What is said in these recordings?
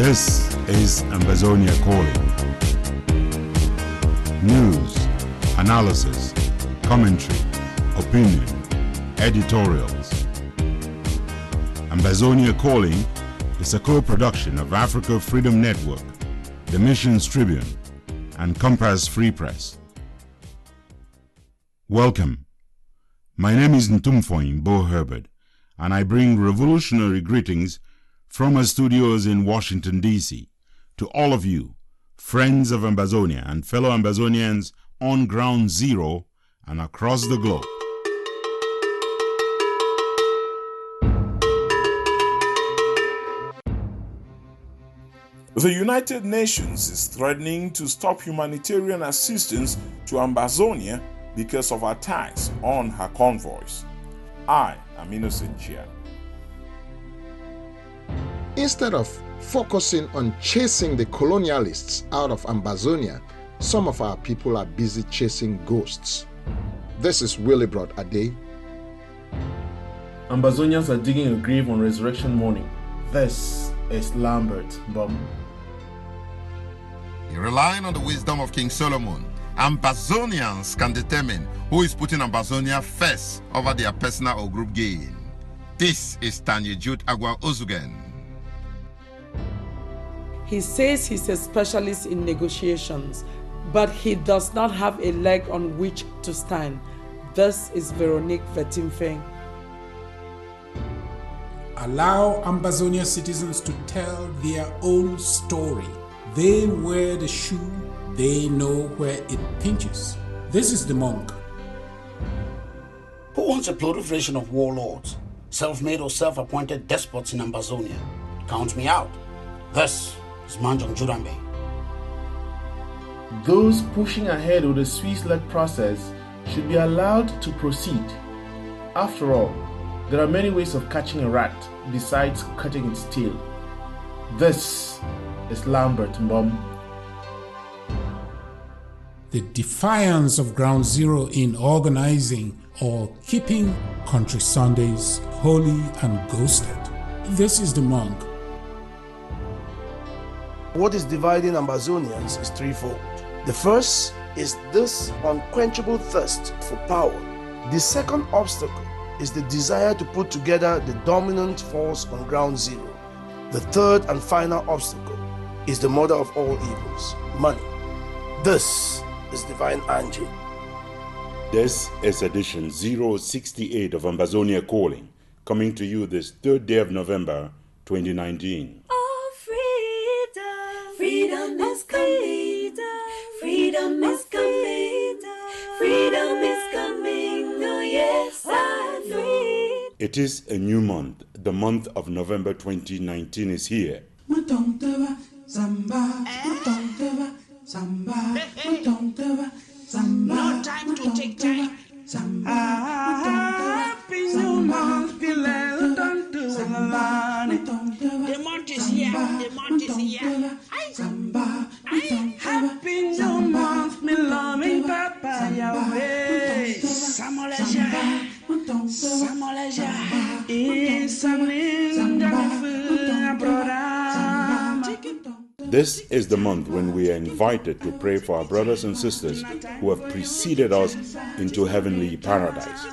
This is Ambazonia Calling. News, analysis, commentary, opinion, editorials. Ambazonia Calling is a co-production of Africa Freedom Network, The Missions Tribune, and Compass Free Press. Welcome. My name is Ntumfoin Bo Herbert, and I bring revolutionary greetings from our studios in Washington, D.C. to all of you, friends of Ambazonia and fellow Ambazonians on Ground Zero and across the globe. The United Nations is threatening to stop humanitarian assistance to Ambazonia because of attacks on her convoys. I am Innocent Chia. Instead of focusing on chasing the colonialists out of Ambazonia, some of our people are busy chasing ghosts. This is Willibrod Ade. Ambazonians are digging a grave on resurrection morning. This is Lambert Mbom. Relying on the wisdom of King Solomon, Ambazonians can determine who is putting Ambazonia first over their personal or group gain. This is Tanya Jude Agua Ozugen. He says he's a specialist in negotiations, but he does not have a leg on which to stand. This is Veronique Vertimfeng. Allow Ambazonia citizens to tell their own story. They wear the shoe, they know where it pinches. This is the monk. Who wants a proliferation of warlords, self-made or self-appointed despots in Ambazonia? Count me out. This is Manjong Jurambe. Those pushing ahead with the Swiss-led process should be allowed to proceed. After all, there are many ways of catching a rat besides cutting its tail. This is Lambert Mbom. The defiance of Ground Zero in organizing or keeping Country Sundays holy and ghosted. This is the monk. What is dividing Ambazonians is threefold. The first is this unquenchable thirst for power. The second obstacle is the desire to put together the dominant force on Ground Zero. The third and final obstacle is the mother of all evils, money. This is Divine Angie. This is edition 068 of Ambazonia Calling, coming to you this 3rd day of November, 2019. Freedom is coming. Freedom is coming. Freedom is coming. Oh yes, I'm free. It is a new month. The month of November 2019 is here. No time to take time. Happy new month, Bilal, don't do it. The month is here, the month is here. Happy new month, me loving Papa Yahweh. Samoleja, This is the month when we are invited to pray for our brothers and sisters who have preceded us into heavenly paradise.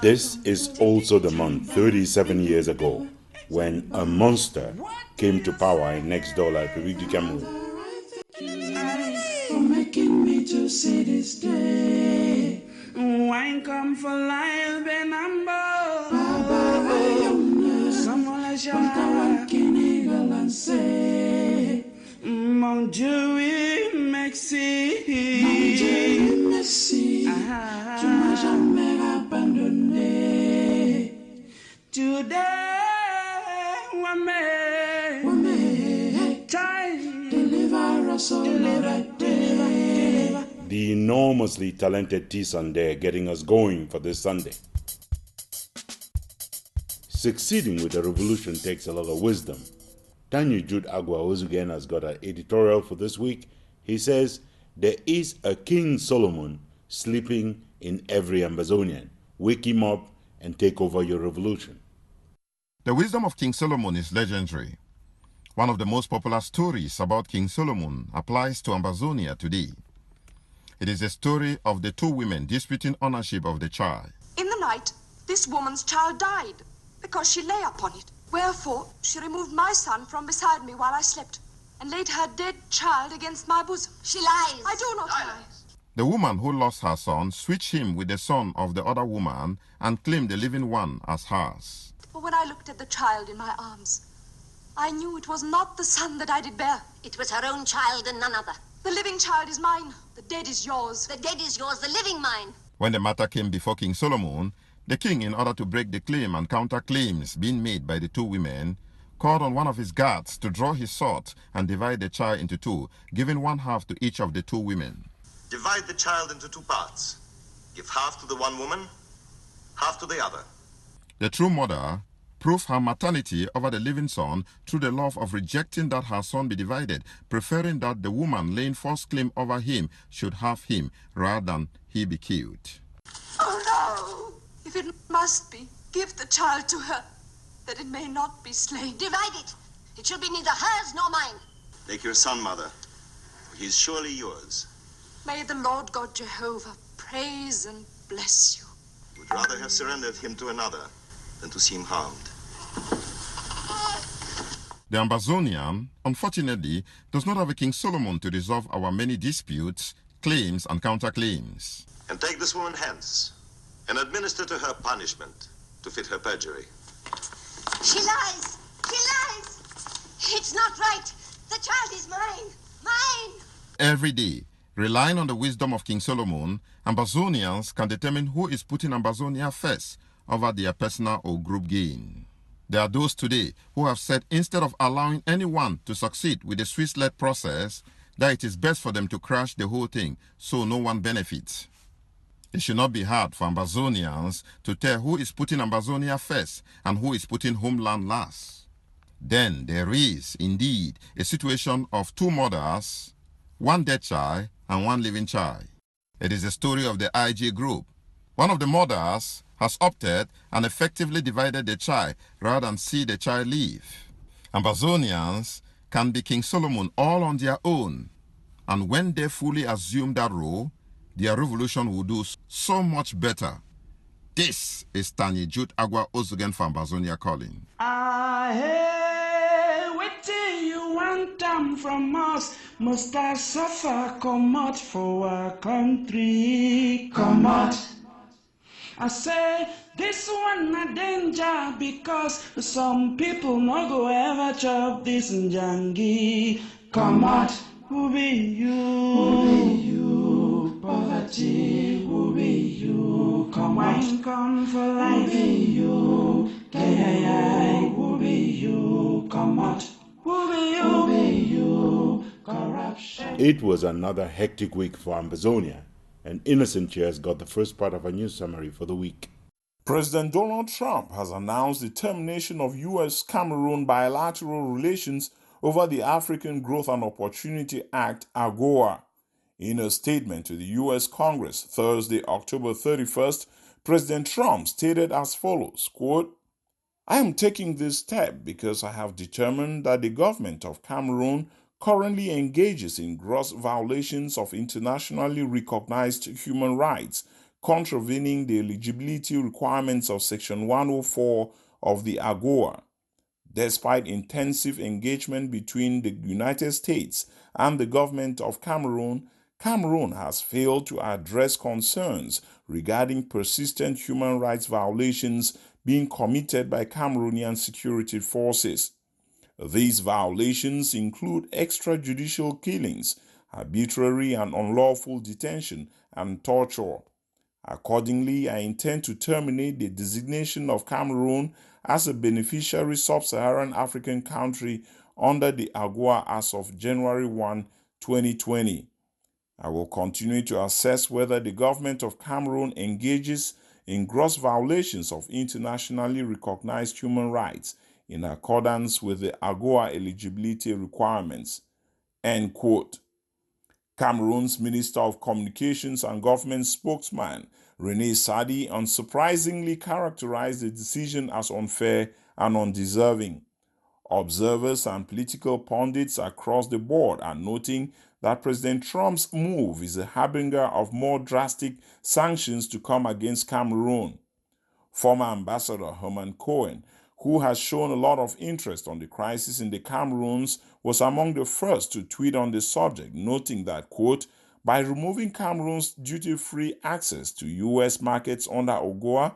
This is also the month 37 years ago when a monster came to power in next door La République du Cameroun. For making me to see this day. Wine come for life, Benambo. Baba, Samoleja, Mon Dieu, merci. Tu m'as jamais abandonné. Today, Wame, time, deliver us, oh Lord, deliver. The enormously talented T-Sunday getting us going for this Sunday. Succeeding with a revolution takes a lot of wisdom. Tanya Jude Agua Ozugen has got an editorial for this week. He says, there is a King Solomon sleeping in every Ambazonian. Wake him up and take over your revolution. The wisdom of King Solomon is legendary. One of the most popular stories about King Solomon applies to Ambazonia today. It is a story of the two women disputing ownership of the child. In the night, this woman's child died because she lay upon it. Wherefore, she removed my son from beside me while I slept and laid her dead child against my bosom. She lies. I do not lie. The woman who lost her son switched him with the son of the other woman and claimed the living one as hers. But when I looked at the child in my arms, I knew it was not the son that I did bear. It was her own child and none other. The living child is mine. The dead is yours. The dead is yours, the living mine. When the matter came before King Solomon, the king, in order to break the claim and counter-claims being made by the two women, called on one of his guards to draw his sword and divide the child into two, giving one half to each of the two women. Divide the child into two parts. Give half to the one woman, half to the other. The true mother proved her maternity over the living son through the love of rejecting that her son be divided, preferring that the woman laying false claim over him should have him rather than he be killed. Oh no! If it must be, give the child to her, that it may not be slain. Divide it. It should be neither hers nor mine. Take your son, mother, for he is surely yours. May the Lord God Jehovah praise and bless you. Would rather have surrendered him to another than to see him harmed. The Ambazonian, unfortunately, does not have a King Solomon to resolve our many disputes, claims, and counterclaims. And take this woman hence, and administer to her punishment to fit her perjury. She lies! She lies! It's not right! The child is mine! Mine! Every day, relying on the wisdom of King Solomon, Ambazonians can determine who is putting Ambazonia first over their personal or group gain. There are those today who have said instead of allowing anyone to succeed with the Swiss-led process, that it is best for them to crash the whole thing so no one benefits. It should not be hard for Ambazonians to tell who is putting Ambazonia first and who is putting homeland last. Then there is, indeed, a situation of two mothers, one dead child and one living child. It is the story of the IG group. One of the mothers has opted and effectively divided the child rather than see the child live. Ambazonians can be King Solomon all on their own, and when they fully assume that role, their revolution will do so much better. This is Tanya Jude Agua Ozugen for Ambazonia calling. What do you want them from us? Must I suffer? Come out for our country. Come out. I say this one a danger because some people no go ever chop this jangi. Come out, who be you? Who be you? Poverty, who be you? Come out, come for life. Who be you? Who be you? Come out, who be you? Who be you? Corruption. It was another hectic week for Ambazonia, and Innocent Cheers got the first part of a news summary for the week. President Donald Trump has announced the termination of U.S.-Cameroon bilateral relations over the African Growth and Opportunity Act, AGOA. In a statement to the U.S. Congress Thursday, October 31st, President Trump stated as follows, quote, "I am taking this step because I have determined that the government of Cameroon currently engages in gross violations of internationally recognized human rights, contravening the eligibility requirements of Section 104 of the AGOA. Despite intensive engagement between the United States and the government of Cameroon, Cameroon has failed to address concerns regarding persistent human rights violations being committed by Cameroonian security forces. These violations include extrajudicial killings, arbitrary and unlawful detention, and torture. Accordingly, I intend to terminate the designation of Cameroon as a beneficiary sub-Saharan African country under the AGOA as of January 1, 2020. I will continue to assess whether the government of Cameroon engages in gross violations of internationally recognized human rights in accordance with the AGOA eligibility requirements." End quote. Cameroon's Minister of Communications and Government spokesman René Sadi unsurprisingly characterized the decision as unfair and undeserving. Observers and political pundits across the board are noting that President Trump's move is a harbinger of more drastic sanctions to come against Cameroon. Former Ambassador Herman Cohen, who has shown a lot of interest on the crisis in the Cameroons, was among the first to tweet on the subject, noting that, quote, by removing Cameroon's duty-free access to U.S. markets under AGOA,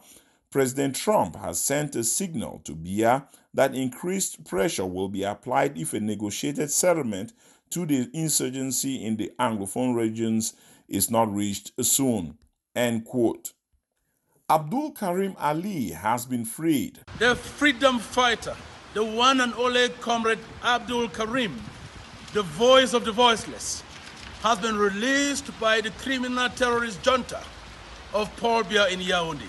President Trump has sent a signal to Biya that increased pressure will be applied if a negotiated settlement to the insurgency in the Anglophone regions is not reached soon. End quote. Abdul Karim Ali has been freed. The freedom fighter, the one and only Comrade Abdul Karim, the voice of the voiceless, has been released by the criminal terrorist junta of Paul Biya in Yaoundé.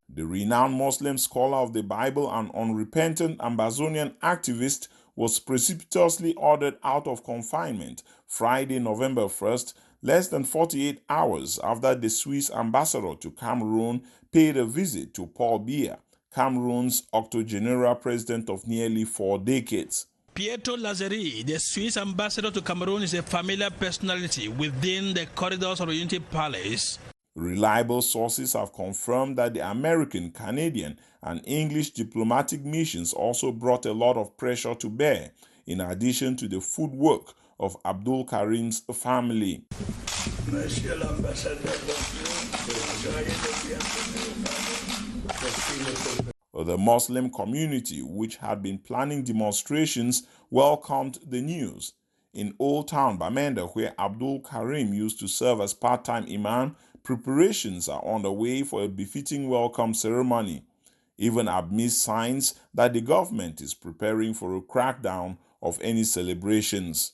The renowned Muslim scholar of the Bible and unrepentant Ambazonian activist was precipitously ordered out of confinement Friday, November 1st, less than 48 hours after the Swiss ambassador to Cameroon paid a visit to Paul Biya, Cameroon's octogenarian president of nearly 4 decades. Pietro Lazzarini, the Swiss ambassador to Cameroon, is a familiar personality within the corridors of the Unity Palace. Reliable sources have confirmed that the American, Canadian, and English diplomatic missions also brought a lot of pressure to bear, in addition to the footwork of Abdul Karim's family. The Muslim community, which had been planning demonstrations, welcomed the news. In Old Town, Bamenda, where Abdul Karim used to serve as part-time imam, preparations are underway for a befitting welcome ceremony, even amidst signs that the government is preparing for a crackdown of any celebrations.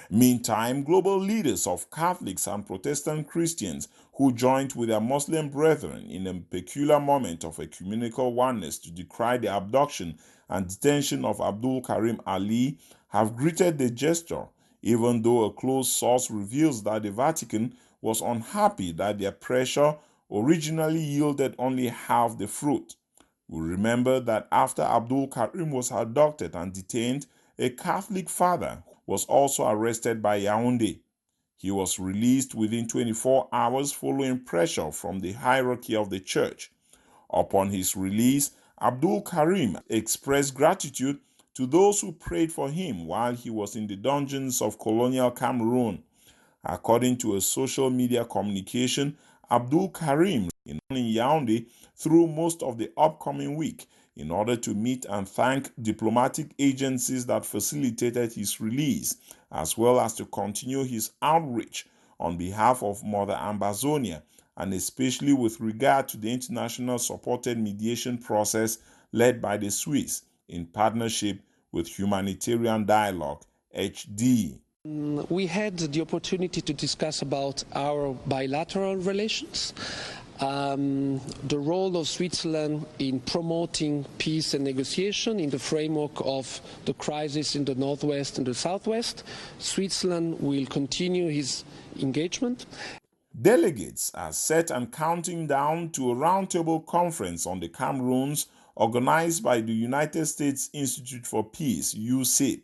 Meantime, global leaders of Catholics and Protestant Christians who joined with their Muslim brethren in a peculiar moment of ecumenical oneness to decry the abduction and detention of Abdul Karim Ali have greeted the gesture, even though a close source reveals that the Vatican was unhappy that their pressure originally yielded only half the fruit. We remember that after Abdul Karim was abducted and detained, a Catholic father was also arrested by Yaoundé. He was released within 24 hours following pressure from the hierarchy of the church. Upon his release, Abdul Karim expressed gratitude to those who prayed for him while he was in the dungeons of colonial Cameroon. According to a social media communication, Abdul Karim in Yaoundé through most of the upcoming week in order to meet and thank diplomatic agencies that facilitated his release, as well as to continue his outreach on behalf of Mother Ambazonia, and especially with regard to the international supported mediation process led by the Swiss in partnership with Humanitarian Dialogue, HD. We had the opportunity to discuss about our bilateral relations, the role of Switzerland in promoting peace and negotiation in the framework of the crisis in the northwest and the southwest. Switzerland will continue his engagement. Delegates are set and counting down to a roundtable conference on the Cameroons organized by the United States Institute for Peace, USAPE.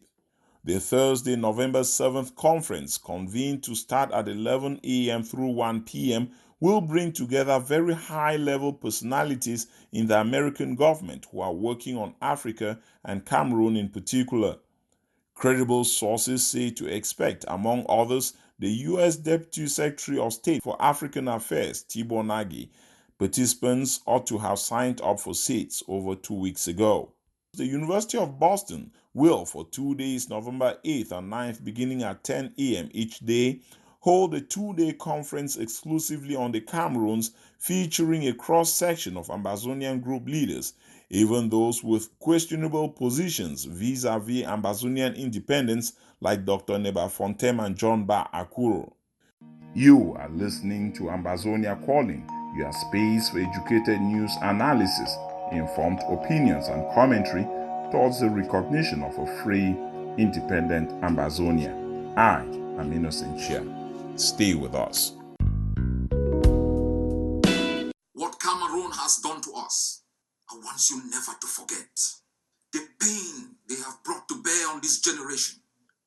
The Thursday, November 7th conference, convened to start at 11 a.m. through 1 p.m., will bring together very high-level personalities in the American government who are working on Africa and Cameroon in particular. Credible sources say to expect, among others, the U.S. Deputy Secretary of State for African Affairs, Tibor Nagy. Participants ought to have signed up for seats over 2 weeks ago. The University of Boston will, for 2 days, November 8th and 9th, beginning at 10 a.m. each day, hold a 2-day conference exclusively on the Cameroons, featuring a cross-section of Ambazonian group leaders, even those with questionable positions vis-a-vis Ambazonian independence like Dr. Neba Fontem and John Ba Akuro. You are listening to Ambazonia Calling, your space for educated news analysis, informed opinions and commentary towards the recognition of a free, independent Ambazonia. I am Innocent Chia. Stay with us. What Cameroon has done to us, I want you never to forget. The pain they have brought to this generation,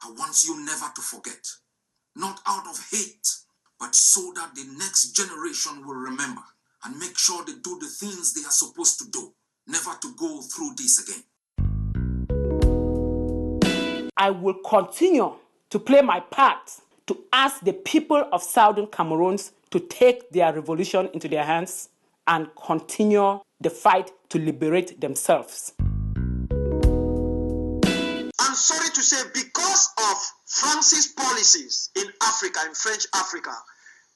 I want you never to forget. Not out of hate, but so that the next generation will remember and make sure they do the things they are supposed to do, never to go through this again. I will continue to play my part to ask the people of Southern Cameroon to take their revolution into their hands and continue the fight to liberate themselves. I'm sorry to say, because of France's policies in Africa, in French Africa,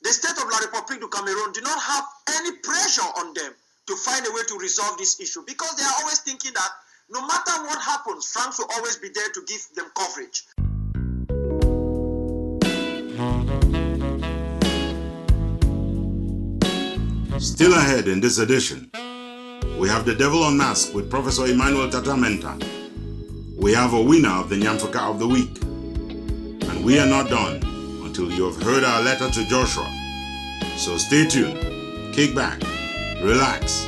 the state of La République du Cameroon do not have any pressure on them to find a way to resolve this issue, because they are always thinking that no matter what happens, France will always be there to give them coverage. Still ahead in this edition, we have The Devil Unmasked with Professor Emmanuel Tatamenta. We have a winner of the Nyamfuka of the Week. And we are not done until you have heard our letter to Joshua. So stay tuned, kick back, relax,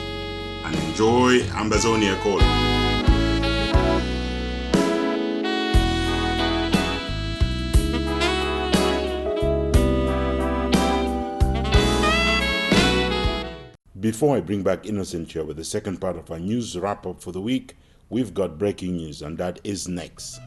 and enjoy Ambazonia Calling. Before I bring back Innocent here with the second part of our news wrap-up for the week, we've got breaking news, and that is next.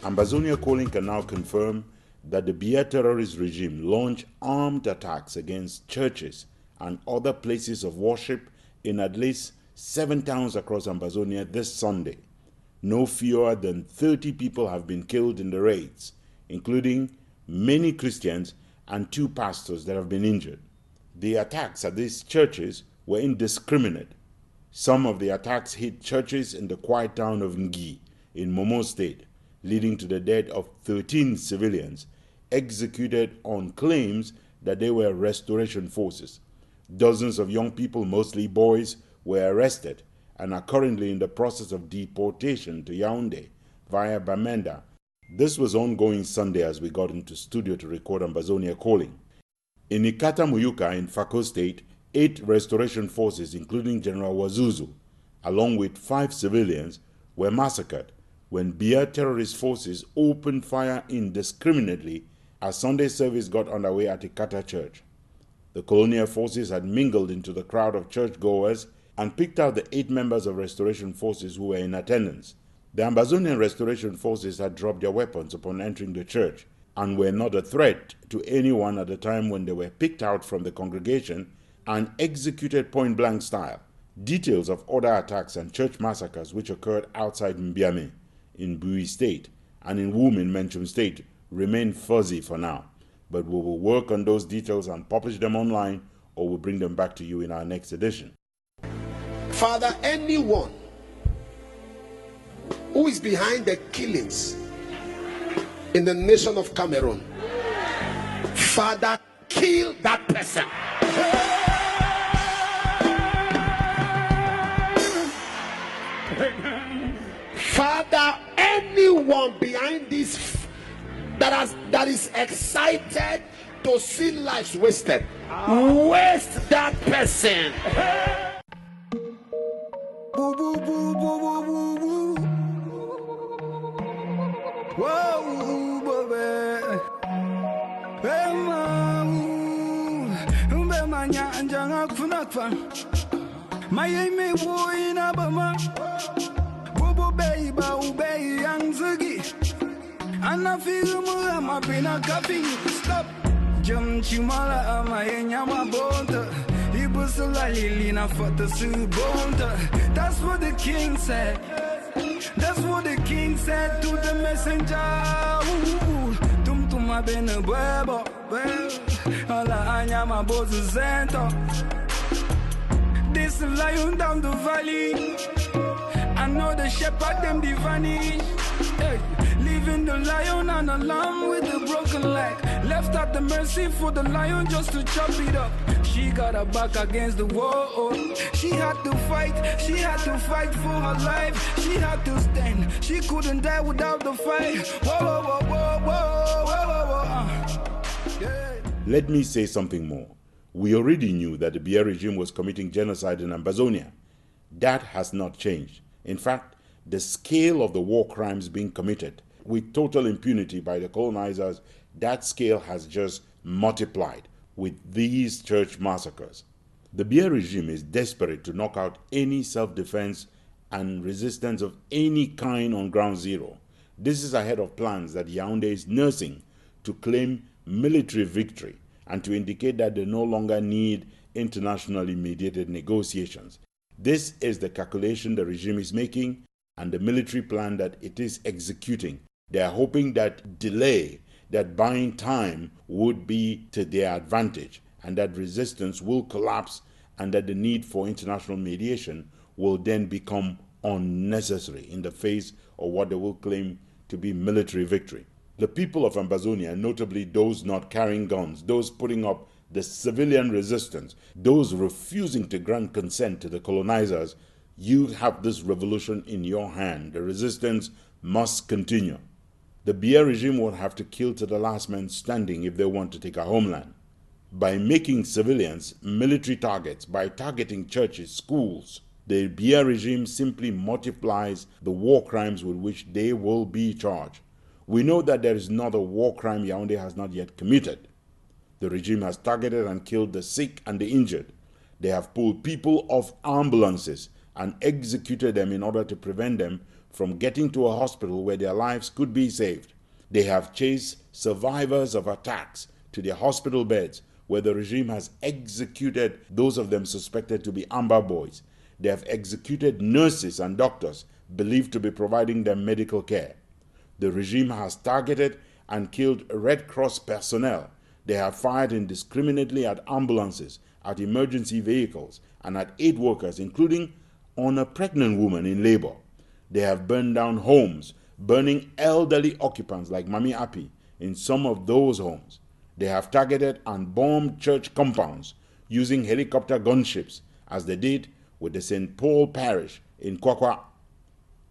Ambazonia Calling can now confirm that the Biya terrorist regime launched armed attacks against churches and other places of worship in at least 7 towns across Ambazonia this Sunday. No fewer than 30 people have been killed in the raids, including many Christians and 2 pastors that have been injured. The attacks at these churches were indiscriminate. Some of the attacks hit churches in the quiet town of Ngi in Momo State, leading to the death of 13 civilians executed on claims that they were restoration forces. Dozens of young people, mostly boys, were arrested and are currently in the process of deportation to Yaoundé via Bamenda. This was ongoing Sunday as we got into studio to record Ambazonia Calling. In Ikata Muyuka in Fako State, 8 restoration forces, including General Wazuzu, along with 5 civilians, were massacred when Biya terrorist forces opened fire indiscriminately as Sunday service got underway at Ikata Church. The colonial forces had mingled into the crowd of churchgoers and picked out the 8 members of restoration forces who were in attendance. The Ambazonian restoration forces had dropped their weapons upon entering the church and were not a threat to anyone at the time when they were picked out from the congregation and executed point-blank style. Details of other attacks and church massacres which occurred outside Mbiame in Bui State and in Wum in Menchum State remain fuzzy for now, but we will work on those details and publish them online, or we'll bring them back to you in our next edition. Father, anyone who is behind the killings in the nation of Cameroon, Father, kill that person. Father, anyone behind this that is excited to see lives wasted, waste that person. makvan. My me boy na bama. Bobo beiba ubei yang zagi. Ana feel mo ama pina kapi. Stop. Jam chimala ama nyama bonta. Ibusula lilina fata su bonta. That's what the king said. That's what the king said to the messenger. Tum tuma bene bwebo. Ala anyama bozu zento. This lion down the valley. I know the shepherd them they vanish. Hey, leaving the lion and the lamb with the broken leg. Left at the mercy for the lion just to chop it up. She got her back against the wall. She had to fight. She had to fight for her life. She had to stand. She couldn't die without the fight. Whoa, whoa, whoa, whoa, whoa, whoa, whoa. Yeah. Let me say something more. We already knew that the Biya regime was committing genocide in Ambazonia. That has not changed. In fact, the scale of the war crimes being committed with total impunity by the colonizers, that scale has just multiplied with these church massacres. The Biya regime is desperate to knock out any self-defense and resistance of any kind on ground zero. This is ahead of plans that Yaoundé is nursing to claim military victory and to indicate that they no longer need internationally mediated negotiations. This is the calculation the regime is making and the military plan that it is executing. They are hoping that delay, that buying time would be to their advantage and that resistance will collapse and that the need for international mediation will then become unnecessary in the face of what they will claim to be military victory. The people of Ambazonia, notably those not carrying guns, those putting up the civilian resistance, those refusing to grant consent to the colonizers, you have this revolution in your hand. The resistance must continue. The Biya regime will have to kill to the last man standing if they want to take a homeland. By making civilians military targets, by targeting churches, schools, the Biya regime simply multiplies the war crimes with which they will be charged. We know that there is not a war crime Yaoundé has not yet committed. The regime has targeted and killed the sick and the injured. They have pulled people off ambulances and executed them in order to prevent them from getting to a hospital where their lives could be saved. They have chased survivors of attacks to their hospital beds where the regime has executed those of them suspected to be Amba boys. They have executed nurses and doctors believed to be providing them medical care. The regime has targeted and killed Red Cross personnel. They have fired indiscriminately at ambulances, at emergency vehicles, and at aid workers, including on a pregnant woman in labor. They have burned down homes, burning elderly occupants like Mami Api in some of those homes. They have targeted and bombed church compounds using helicopter gunships, as they did with the St. Paul Parish in Kwakwa.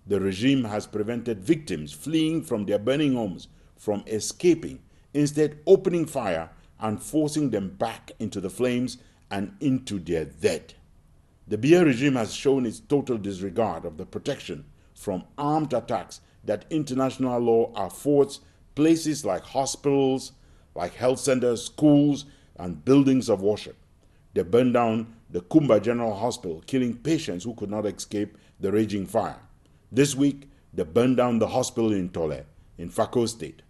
The regime has prevented victims fleeing from their burning homes from escaping, instead opening fire and forcing them back into the flames and into their dead. The Biya regime has shown its total disregard of the protection from armed attacks that international law affords places like hospitals, like health centers, schools, and buildings of worship. They burned down the Kumba General Hospital, killing patients who could not escape the raging fire. This week, they burned down the hospital in Tole, in Fako State.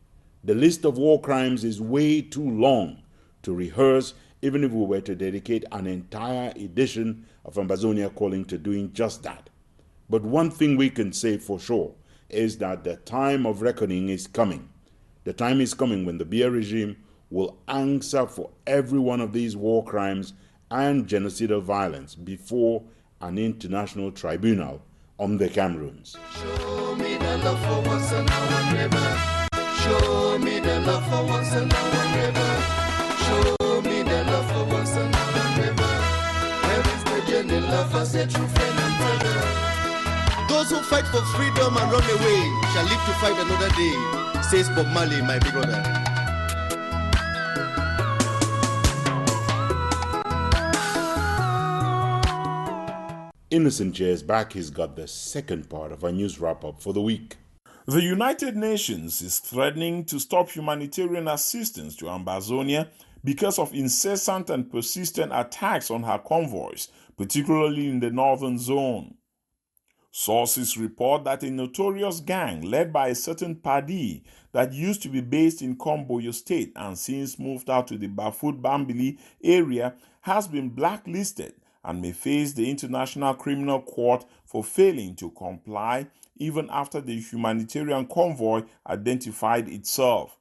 The list of war crimes is way too long to rehearse, even if we were to dedicate an entire edition of Ambazonia Calling to doing just that. But one thing we can say for sure is that the time of reckoning is coming. The time is coming when the Biya regime will answer for every one of these war crimes and genocidal violence before an international tribunal on the Cameroons. Show me the love for once and now forever. Show me the love for once and now forever. Show me the love for once and now forever. Where is the genuine love as a true friend and brother? Those who fight for freedom and run away shall live to fight another day, says Bob Marley, my big brother. Innocent Cheers back. He's got the second part of our news wrap-up for the week. The United Nations is threatening to stop humanitarian assistance to Ambazonia because of incessant and persistent attacks on her convoys, particularly in the northern zone. Sources report that a notorious gang led by a certain Paddy that used to be based in Komboyo State and since moved out to the Bafut-Bambili area has been blacklisted and may face the International Criminal Court for failing to comply even after the humanitarian convoy identified itself.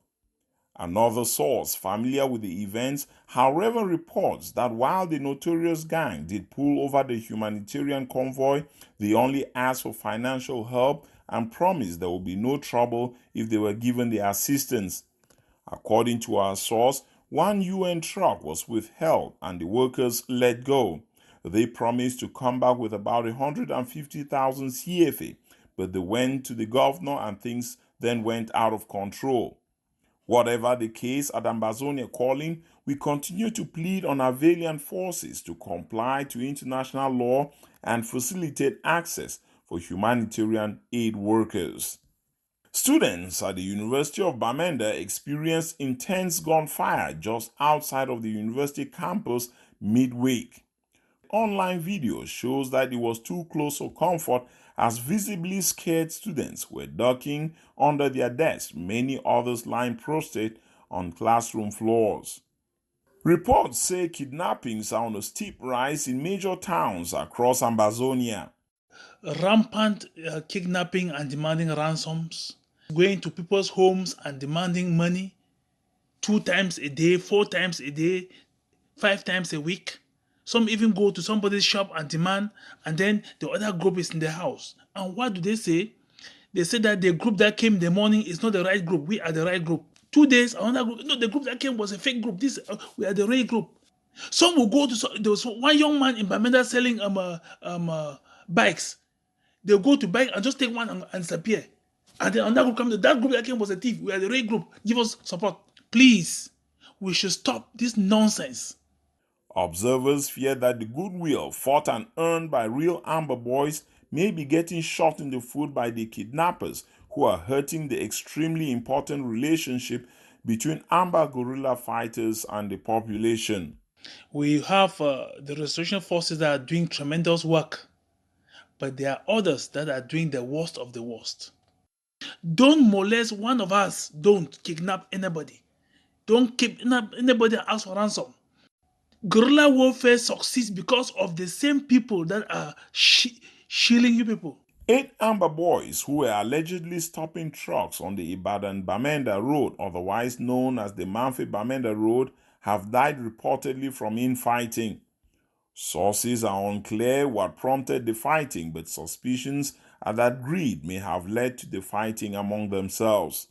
Another source familiar with the events, however, reports that while the notorious gang did pull over the humanitarian convoy, they only asked for financial help and promised there would be no trouble if they were given the assistance. According to our source, one UN truck was withheld and the workers let go. They promised to come back with about 150,000 CFA, but they went to the governor and things then went out of control. Whatever the case at Ambazonia Calling, we continue to plead on our valiant forces to comply to international law and facilitate access for humanitarian aid workers. Students at the University of Bamenda experienced intense gunfire just outside of the university campus midweek. Online video shows that it was too close for comfort as visibly scared students were ducking under their desks, many others lying prostrate on classroom floors. Reports say kidnappings are on a steep rise in major towns across Ambazonia. Rampant kidnapping and demanding ransoms, going to people's homes and demanding money 2 times a day, 4 times a day, 5 times a week. Some even go to somebody's shop and demand, and then the other group is in the house. And what do they say? They say that the group that came in the morning is not the right group. We are the right group. 2 days, another group. No, the group that came was a fake group. We are the right group. Some will go to. There was one young man in Bamenda selling bikes. They'll go to bike and just take one and disappear. And then another group comes. That group that came was a thief. We are the right group. Give us support, please. We should stop this nonsense. Observers fear that the goodwill fought and earned by real Amber boys may be getting shot in the foot by the kidnappers who are hurting the extremely important relationship between Amber guerrilla fighters and the population. We have the restoration forces that are doing tremendous work, but there are others that are doing the worst of the worst. Don't molest one of us. Don't kidnap anybody. Don't kidnap anybody and ask for ransom. Guerrilla warfare succeeds because of the same people that are shilling you people. 8 Amber boys who were allegedly stopping trucks on the Ibadan-Bamenda Road, otherwise known as the Manfe-Bamenda Road, have died reportedly from infighting. Sources are unclear what prompted the fighting, but suspicions are that greed may have led to the fighting among themselves.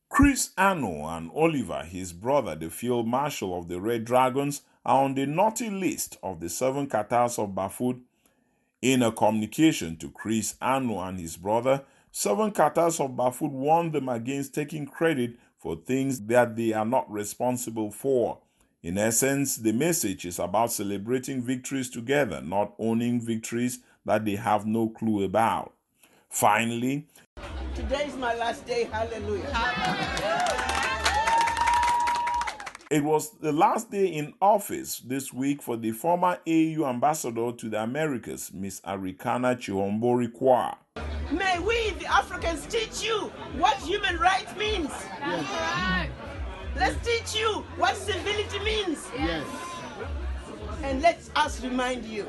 Chris Ano and Oliver, his brother, the field marshal of the Red Dragons, are on the naughty list of the 7 Katars of Bafut. In a communication to Chris Ano and his brother, 7 Katars of Bafut warned them against taking credit for things that they are not responsible for. In essence, the message is about celebrating victories together, not owning victories that they have no clue about. Finally, today is my last day, hallelujah. It was the last day in office this week for the former AU ambassador to the Americas, Miss Arikana Chihombori Kwa. May we, the Africans, teach you what human rights means. Yes. Let's teach you what civility means. Yes. And let us remind you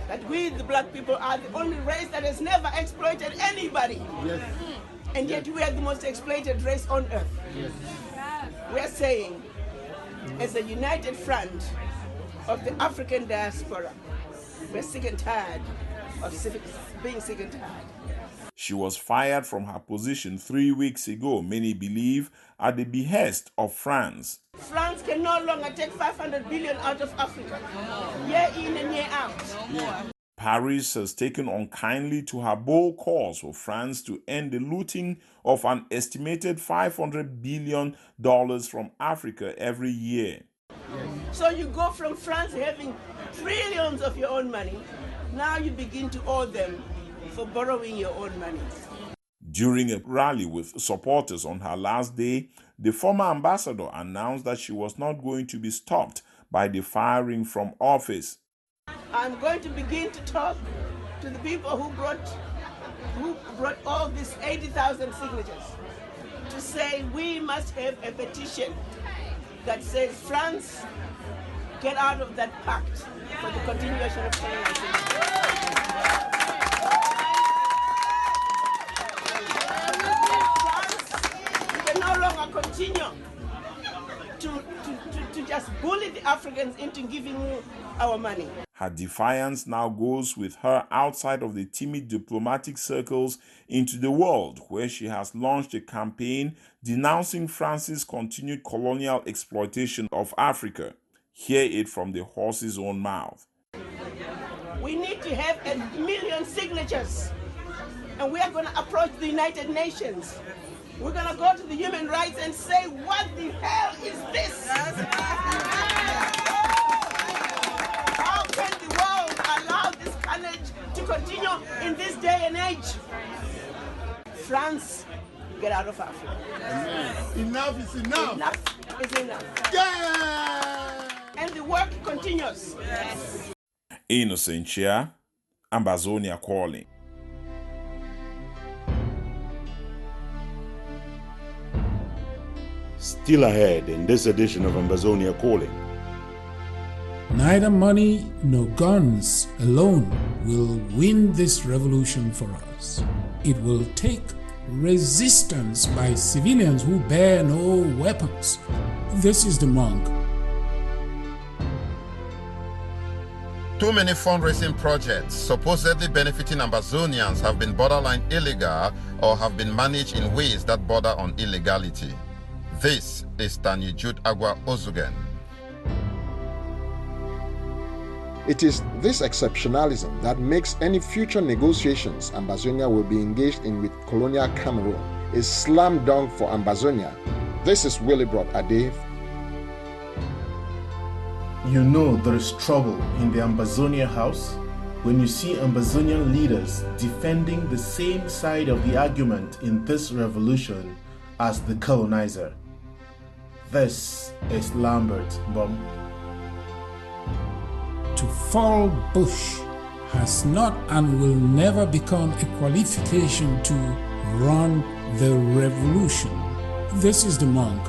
that we, the black people, are the only race that has never exploited anybody. Yes. And yet we are the most exploited race on earth. Yes. We are saying, as a united front of the African diaspora, we're sick and tired of being sick and tired. She was fired from her position 3 weeks ago, many believe, at the behest of France. France can no longer take 500 billion out of Africa, year in and year out. No more. Paris has taken unkindly to her bold calls for France to end the looting of an estimated $500 billion from Africa every year. So you go from France having trillions of your own money, now you begin to owe them for borrowing your own money. During a rally with supporters on her last day, the former ambassador announced that she was not going to be stopped by the firing from office. I'm going to begin to talk to the people who brought all these 80,000 signatures to say we must have a petition that says, France, get out of that pact for the continuation of colonization. France can no longer continue to just bully the Africans into giving you our money. Her defiance now goes with her outside of the timid diplomatic circles into the world, where she has launched a campaign denouncing France's continued colonial exploitation of Africa. Hear it from the horse's own mouth. We need to have 1 million signatures, and we are going to approach the United Nations. We're going to go to the human rights and say, what the hell is this? How can the world allow this carnage to continue in this day and age? France, get out of Africa. Enough is enough. Enough is enough. Yeah! And the work continues. Yes. Innocent Chia, Ambazonia Calling. Still ahead in this edition of Ambazonia Calling. Neither money nor guns alone will win this revolution for us. It will take resistance by civilians who bear no weapons. This is the monk. Too many fundraising projects supposedly benefiting Ambazonians have been borderline illegal or have been managed in ways that border on illegality. This is Stanley Jude Agua Ozugen. It is this exceptionalism that makes any future negotiations Ambazonia will be engaged in with colonial Cameroon a slam dunk for Ambazonia. This is Willibrod Ade. You know there is trouble in the Ambazonia house when you see Ambazonian leaders defending the same side of the argument in this revolution as the colonizer. This is Lambert Bum. To fall bush has not and will never become a qualification to run the revolution. This is the monk.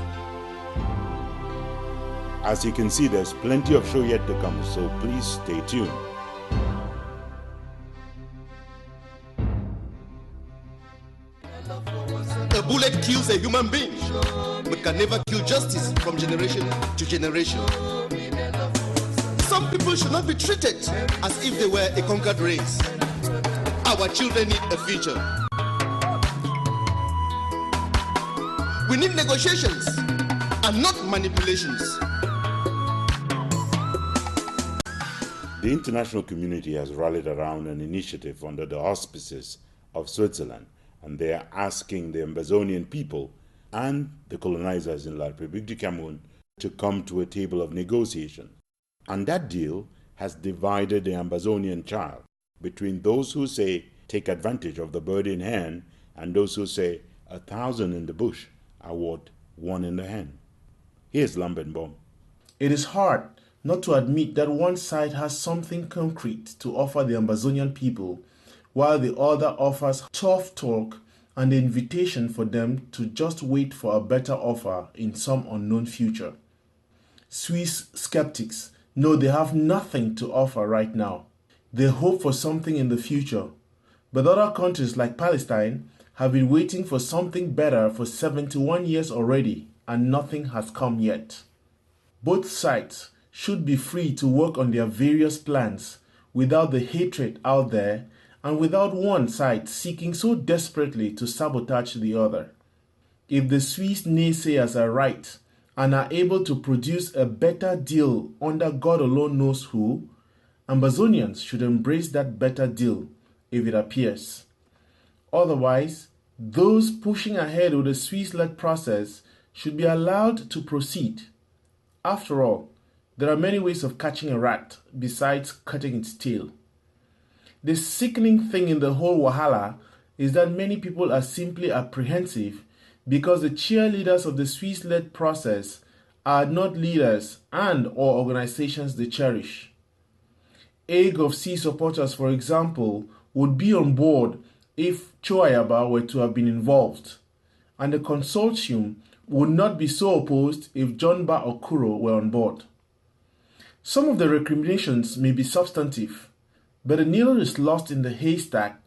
As you can see, there's plenty of show yet to come, so please stay tuned. A bullet kills a human being, but can never kill justice from generation to generation. Some people should not be treated as if they were a conquered race. Our children need a future. We need negotiations and not manipulations. The international community has rallied around an initiative under the auspices of Switzerland, and they are asking the Ambazonian people and the colonizers in La République du Cameroun to come to a table of negotiation. And that deal has divided the Ambazonian child between those who say take advantage of the bird in hand and those who say 1,000 in the bush are worth 1 in the hand. Here's Lambert Bum. It is hard not to admit that one side has something concrete to offer the Ambazonian people, while the other offers tough talk and the invitation for them to just wait for a better offer in some unknown future. Swiss skeptics know they have nothing to offer right now. They hope for something in the future, but other countries like Palestine have been waiting for something better for 71 years already, and nothing has come yet. Both sides should be free to work on their various plans without the hatred out there and without one side seeking so desperately to sabotage the other. If the Swiss naysayers are right and are able to produce a better deal under God alone knows who, Ambazonians should embrace that better deal if it appears. Otherwise, those pushing ahead with the Swiss-led process should be allowed to proceed. After all, there are many ways of catching a rat besides cutting its tail. The sickening thing in the whole Wahala is that many people are simply apprehensive because the cheerleaders of the Swiss-led process are not leaders and or organizations they cherish. Ague of Sea supporters, for example, would be on board if Choayaba were to have been involved, and the consortium would not be so opposed if John Ba Okuro were on board. Some of the recriminations may be substantive, but the needle is lost in the haystack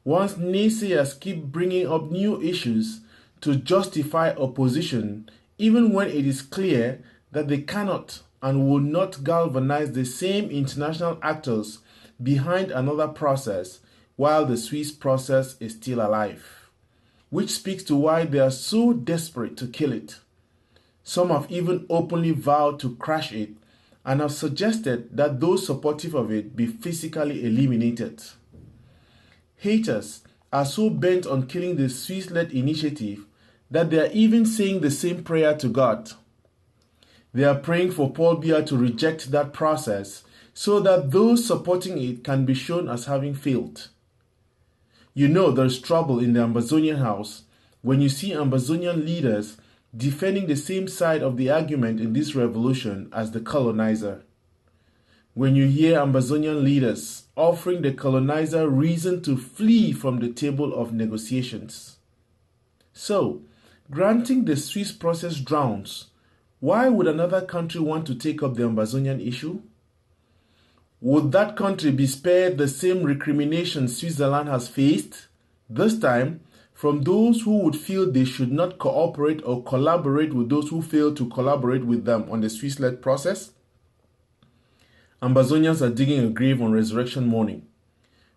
once naysayers keep bringing up new issues to justify opposition, even when it is clear that they cannot and will not galvanize the same international actors behind another process while the Swiss process is still alive, which speaks to why they are so desperate to kill it. Some have even openly vowed to crash it and have suggested that those supportive of it be physically eliminated. Haters are so bent on killing the Swiss-led initiative that they are even saying the same prayer to God. They are praying for Paul Biya to reject that process so that those supporting it can be shown as having failed. You know there's trouble in the Ambazonian house when you see Ambazonian leaders defending the same side of the argument in this revolution as the colonizer. When you hear Ambazonian leaders offering the colonizer reason to flee from the table of negotiations. So, granting the Swiss process drowns, why would another country want to take up the Ambazonian issue? Would that country be spared the same recrimination Switzerland has faced, this time from those who would feel they should not cooperate or collaborate with those who fail to collaborate with them on the Swiss-led process? Ambazonians are digging a grave on resurrection morning.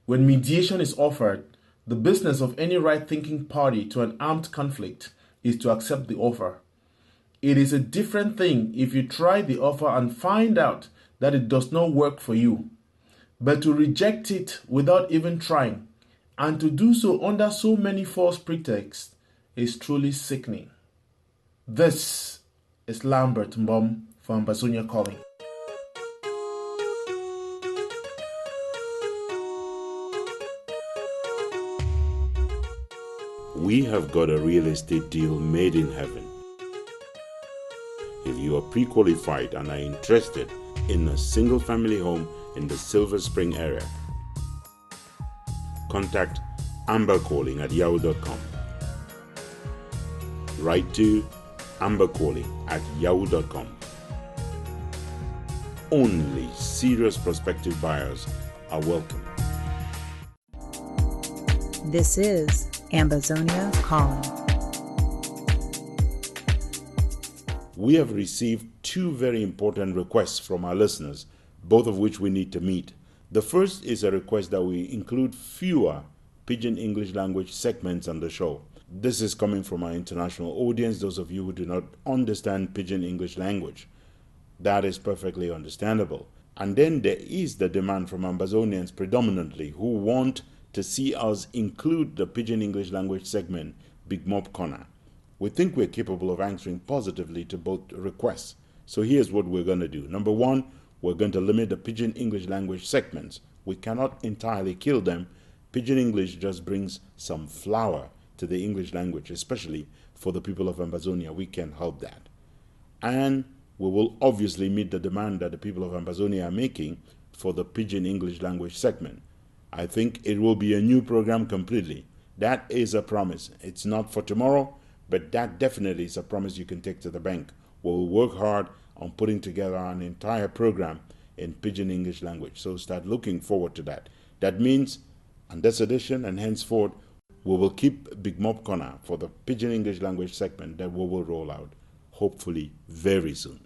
When mediation is offered, the business of any right-thinking party to an armed conflict is to accept the offer. It is a different thing if you try the offer and find out that it does not work for you, but to reject it without even trying, and to do so under so many false pretexts, is truly sickening. This is Lambert Mbom for Ambazonia Calling. We have got a real estate deal made in heaven. If you are pre-qualified and are interested in a single family home in the Silver Spring area, contact ambercalling@yahoo.com. Write to ambercalling@yahoo.com. Only serious prospective buyers are welcome. This is Ambazonia Calling. We have received two very important requests from our listeners, both of which we need to meet. The first is a request that we include fewer Pidgin English language segments on the show. This is coming from our international audience, those of you who do not understand Pidgin English language. That is perfectly understandable. And then there is the demand from Ambazonians predominantly who want to see us include the Pidgin English language segment, Big Mob Corner. We think we're capable of answering positively to both requests. So here's what we're going to do. Number one, we're going to limit the Pidgin English language segments. We cannot entirely kill them. Pidgin English just brings some flower to the English language, especially for the people of Ambazonia. We can help that. And we will obviously meet the demand that the people of Ambazonia are making for the Pidgin English language segment. I think it will be a new program completely. That is a promise. It's not for tomorrow, but that definitely is a promise you can take to the bank. We'll work hard on putting together an entire program in Pidgin English language. So start looking forward to that. That means on this edition and henceforth, we will keep Big Mob Corner for the Pidgin English language segment that we will roll out, hopefully very soon.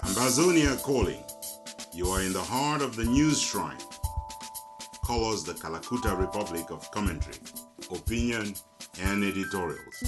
Ambazonia Calling. You are in the heart of the news shrine. Call us the Kalakuta Republic of commentary, opinion, and editorials.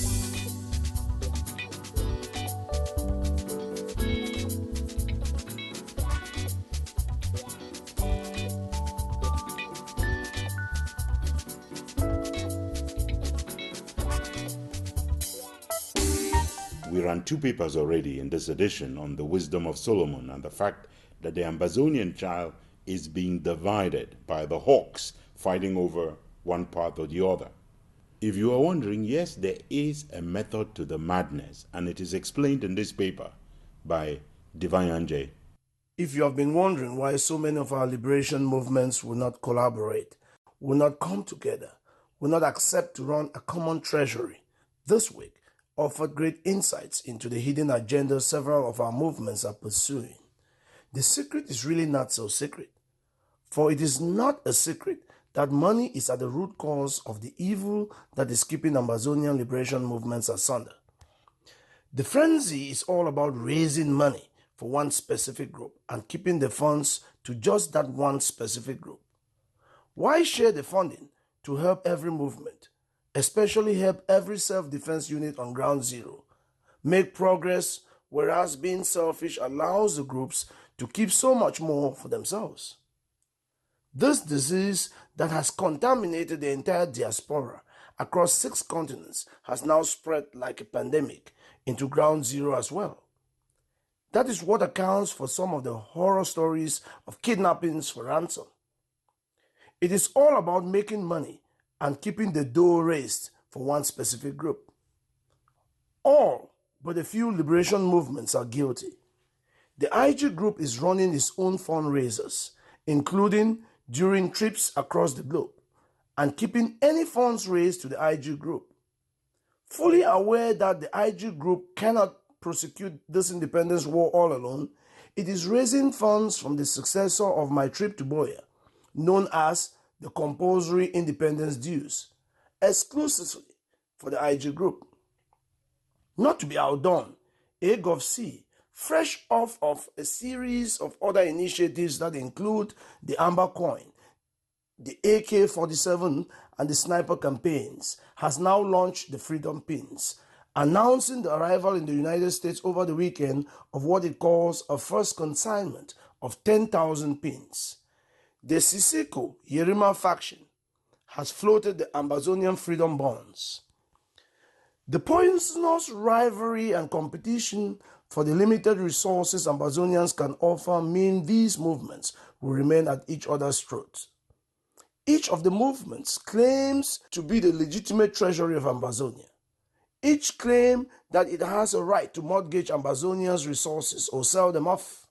We ran two papers already in this edition on the wisdom of Solomon and the fact that the Ambazonian child is being divided by the hawks fighting over one path or the other. If you are wondering, yes, there is a method to the madness, and it is explained in this paper by Divine Anjay. If you have been wondering why so many of our liberation movements will not collaborate, will not come together, will not accept to run a common treasury, this week offered great insights into the hidden agenda several of our movements are pursuing. The secret is really not so secret, for it is not a secret that money is at the root cause of the evil that is keeping Ambazonian liberation movements asunder. The frenzy is all about raising money for one specific group and keeping the funds to just that one specific group. Why share the funding to help every movement, especially help every self-defense unit on ground zero, make progress, whereas being selfish allows the groups to keep so much more for themselves? This disease that has contaminated the entire diaspora across 6 continents has now spread like a pandemic into ground zero as well. That is what accounts for some of the horror stories of kidnappings for ransom. It is all about making money and keeping the dough raised for one specific group. All but a few liberation movements are guilty. The IG group is running its own fundraisers, including during trips across the globe, and keeping any funds raised to the IG group. Fully aware that the IG group cannot prosecute this independence war all alone, it is raising funds from the successor of my trip to Buea, known as the compulsory independence dues, exclusively for the IG group. Not to be outdone, AGovC, fresh off of a series of other initiatives that include the Amber Coin, the AK-47 and the Sniper campaigns, has now launched the Freedom Pins, announcing the arrival in the United States over the weekend of what it calls a first consignment of 10,000 pins. The Siseko Yerima faction has floated the Ambazonian Freedom Bonds. The poisonous rivalry and competition for the limited resources Ambazonians can offer mean these movements will remain at each other's throats. Each of the movements claims to be the legitimate treasury of Ambazonia. Each claim that it has a right to mortgage Ambazonians' resources or sell them off.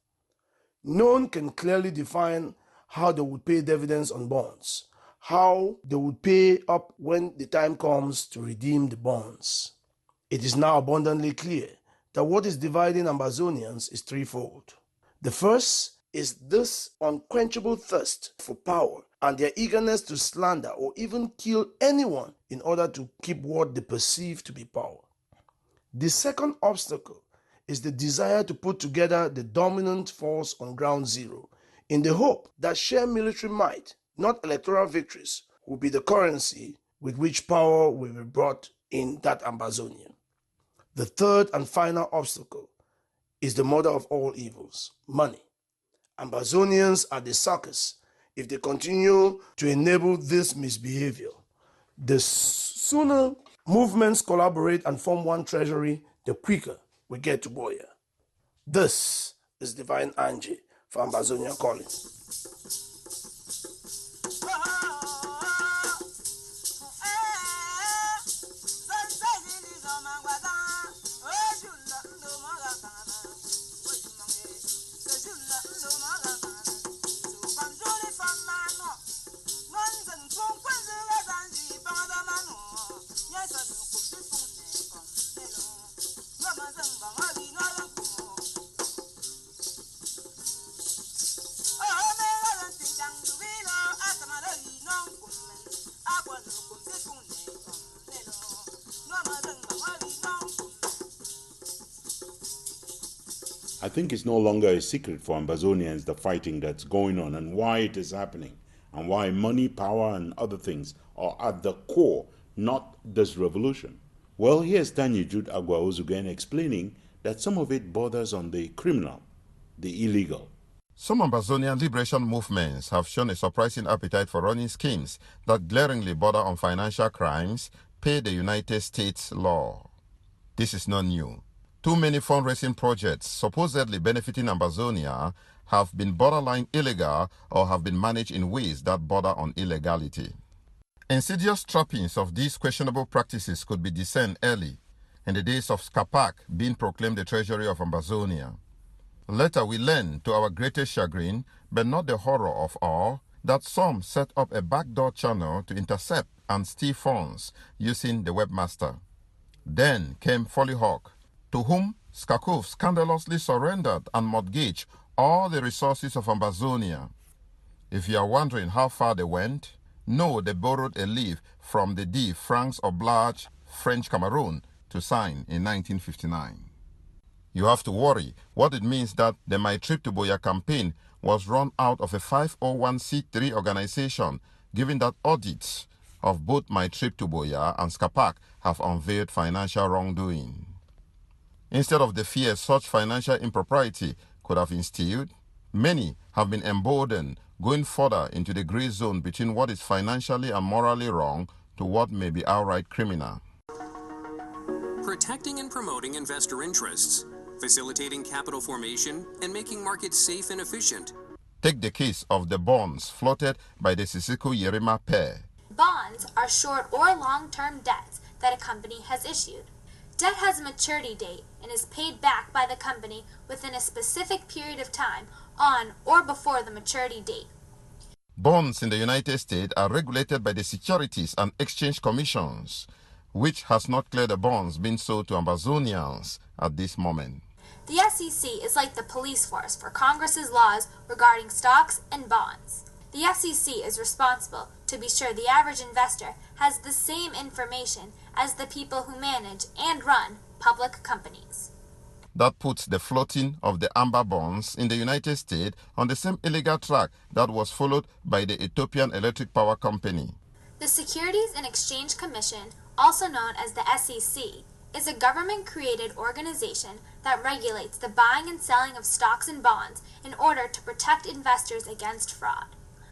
None can clearly define how they would pay dividends on bonds, how they would pay up when the time comes to redeem the bonds. It is now abundantly clear that what is dividing Ambazonians is threefold. The first is this unquenchable thirst for power and their eagerness to slander or even kill anyone in order to keep what they perceive to be power. The second obstacle is the desire to put together the dominant force on ground zero in the hope that sheer military might, not electoral victories, will be the currency with which power will be brought in that Ambazonia. The third and final obstacle is the mother of all evils, money. Ambazonians are the suckers if they continue to enable this misbehavior. The sooner movements collaborate and form one treasury, the quicker we get to Buea. This is Divine Anjay for Ambazonia Calling. I think it's no longer a secret for Ambazonians the fighting that's going on and why it is happening and why money, power and other things are at the core, not this revolution. Well, here's Tanya Jude Agua-Ozugen explaining that some of it borders on the criminal, the illegal. Some Ambazonian liberation movements have shown a surprising appetite for running schemes that glaringly border on financial crimes, pay the United States law. This is not new. Too many fundraising projects supposedly benefiting Ambazonia have been borderline illegal or have been managed in ways that border on illegality. Insidious trappings of these questionable practices could be discerned early, in the days of Scapac being proclaimed the treasury of Ambazonia. Later we learned, to our greatest chagrin, but not the horror of all, that some set up a backdoor channel to intercept and steal funds using the webmaster. Then came Follyhawk, to whom Skakov scandalously surrendered and mortgaged all the resources of Ambazonia. If you are wondering how far they went, no, they borrowed a leaf from the D. Francs Oblige French Cameroon to sign in 1959. You have to worry what it means that the My Trip to Buea campaign was run out of a 501c3 organization, given that audits of both My Trip to Buea and Scapac have unveiled financial wrongdoing. Instead of the fear such financial impropriety could have instilled, many have been emboldened, going further into the gray zone between what is financially and morally wrong to what may be outright criminal. Protecting and promoting investor interests, facilitating capital formation, and making markets safe and efficient. Take the case of the bonds floated by the Sisiko Yerima pair. Bonds are short or long-term debts that a company has issued. Debt has a maturity date and is paid back by the company within a specific period of time on or before the maturity date. Bonds in the United States are regulated by the Securities and Exchange Commissions, which has not cleared the bonds being sold to Ambazonians at this moment. The SEC is like the police force for Congress's laws regarding stocks and bonds. The SEC is responsible to be sure the average investor has the same information as the people who manage and run public companies. That puts the floating of the amber bonds in the United States on the same illegal track that was followed by the Ethiopian Electric Power Company. The Securities and Exchange Commission, also known as the SEC, is a government-created organization that regulates the buying and selling of stocks and bonds in order to protect investors against fraud.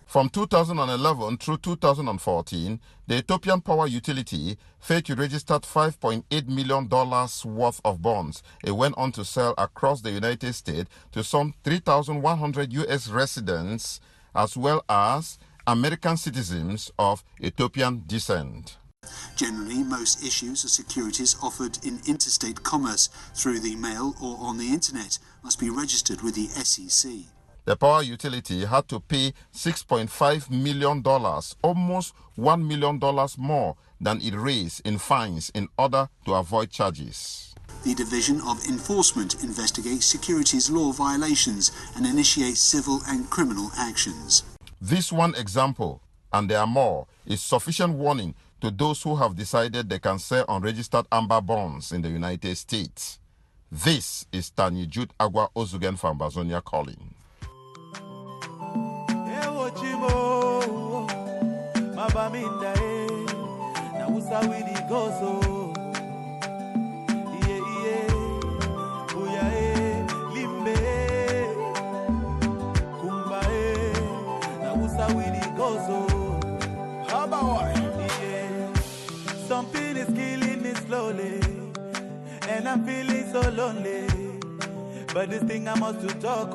From 2011 through 2014, the Ethiopian Power Utility failed to register $5.8 million worth of bonds it went on to sell across the United States to some 3,100 U.S. residents as well as American citizens of Ethiopian descent. Generally, most issues of securities offered in interstate commerce through the mail or on the internet must be registered with the SEC. The power utility had to pay $6.5 million, almost $1 million more than it raised in fines in order to avoid charges. The Division of Enforcement investigates securities law violations and initiates civil and criminal actions. This one example, and there are more, is sufficient warning to those who have decided they can sell unregistered amber bonds in the United States. This is Tani Jude Agua Ozugen from Ambazonia calling. Something is killing me slowly, and I'm feeling so lonely. But this thing I must to talk,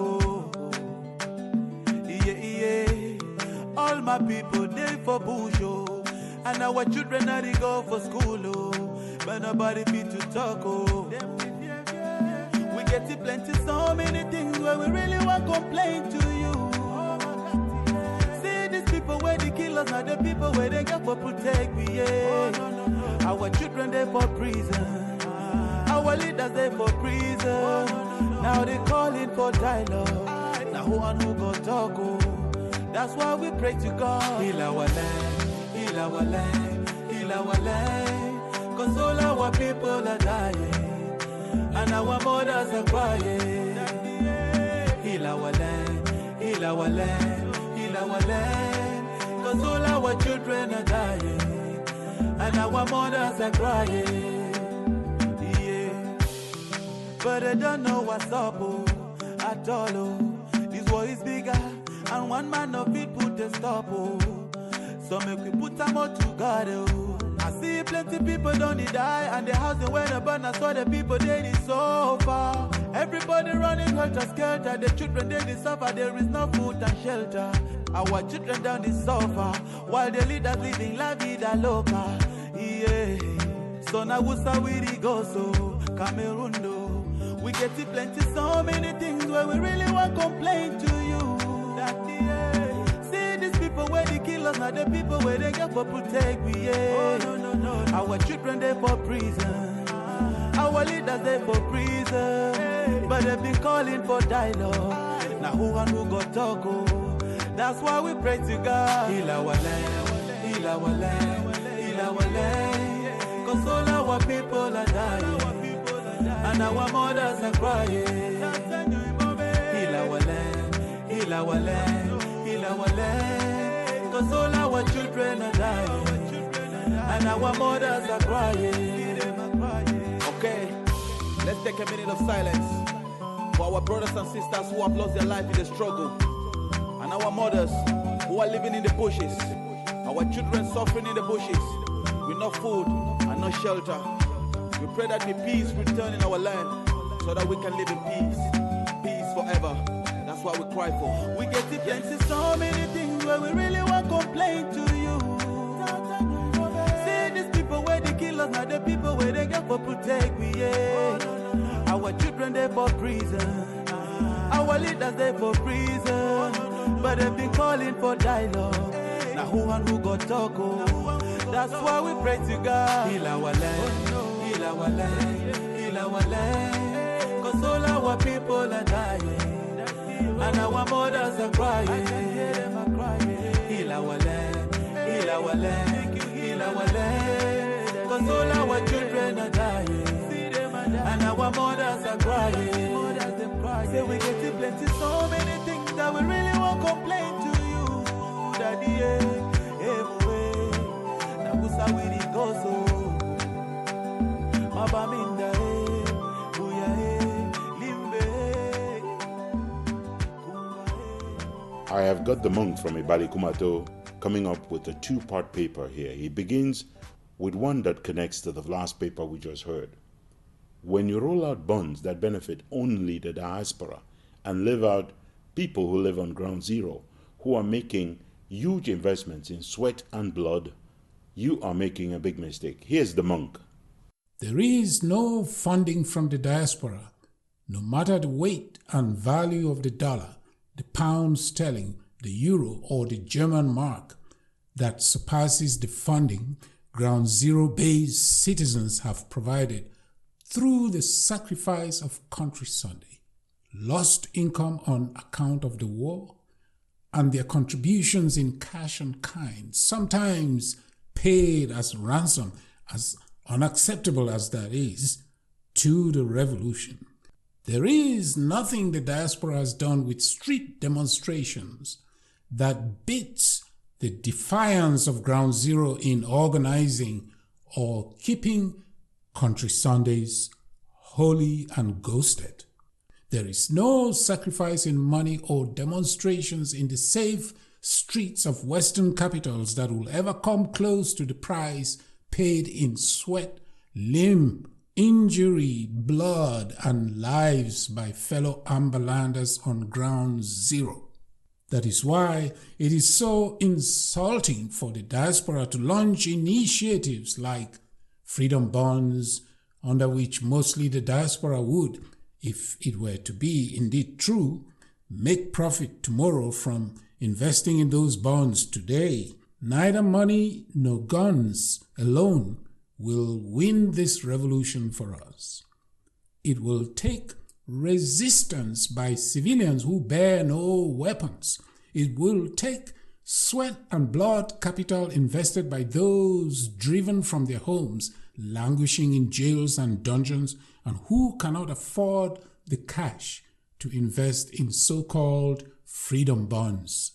All my people, they for bush, and our children are they go for school, but nobody fit to talk, We get to plenty, so many things where we really want to complain to you. See these people where they kill us, not the people where they got for protect me, Our children, they for prison. Our leaders, they for prison. Now they calling for dialogue. Now who and who go talk, That's why we pray to God. Heal our land, heal our land, heal our land. Cause all our people are dying, and our mothers are crying. Heal our land, heal our land, heal our land. Cause all our children are dying, and our mothers are crying. But I don't know what's up, at all, This war is bigger, and one man no fit put a stop, So make we put them all together, I see plenty people don't die, and the house when a burn, I saw the people they need so far. Everybody running helter skelter, the children they suffer, there is no food and shelter. Our children down the suffer, while the leaders living la vida loca. Yeah, so now who's we go so Cameroon do. We get to plenty, so many things where we really want to complain to you. That see these people where they kill us, not the people where they get for protect we. Oh no. Our children they for prison, our leaders they for prison, but they be calling for dialogue. Now who and who got talk? Oh, that's why we pray to God. Heal our land, heal our land, heal our land. Cause all our people are dying, and our mothers are crying. Heal our land, heal our land, heal our land. Cause all our children are dying, and our mothers are crying. Okay, let's take a minute of silence for our brothers and sisters who have lost their life in the struggle, and our mothers who are living in the bushes, our children suffering in the bushes with no food and no shelter. We pray that the peace return in our land so that we can live in peace forever. That's what we cry for. We get to plenty, so many things where we really want to complain to you. See these people where they kill us, not the people where they get for protect we. Yeah. Our children they for prison, our leaders they for prison, but they've been calling for dialogue. Now who and who got talk? Oh, that's why we pray to God. Heal our land, heal our land, heal our land. Cause all our people are dying, and our mothers are crying. Heal our land, heal our land, heal our land. Cause all our children are dying, and our mothers are crying. Say we get to plenty, so many things that we really want to complain to you, Daddy. Now who's how we go so? Mabaminda I have got the monk from Ibali Kumato coming up with a two-part paper here. He begins with one that connects to the last paper we just heard. When you roll out bonds that benefit only the diaspora and leave out people who live on ground zero, who are making huge investments in sweat and blood, you are making a big mistake. Here's the monk. There is no funding from the diaspora, no matter the weight and value of the dollar, the pound sterling, the euro, or the German mark, that surpasses the funding ground zero-based citizens have provided through the sacrifice of Country Sunday, lost income on account of the war, and their contributions in cash and kind, sometimes paid as ransom, as unacceptable as that is, to the revolution. There is nothing the diaspora has done with street demonstrations that beats the defiance of Ground Zero in organizing or keeping Country Sundays holy and ghosted. There is no sacrifice in money or demonstrations in the safe streets of Western capitals that will ever come close to the price paid in sweat, limb, injury, blood, and lives by fellow Amberlanders on Ground Zero. That is why it is so insulting for the diaspora to launch initiatives like freedom bonds, under which mostly the diaspora would, if it were to be indeed true, make profit tomorrow from investing in those bonds today. Neither money nor guns alone will win this revolution for us. It will take resistance by civilians who bear no weapons. It will take sweat and blood capital invested by those driven from their homes, languishing in jails and dungeons, and who cannot afford the cash to invest in so-called freedom bonds.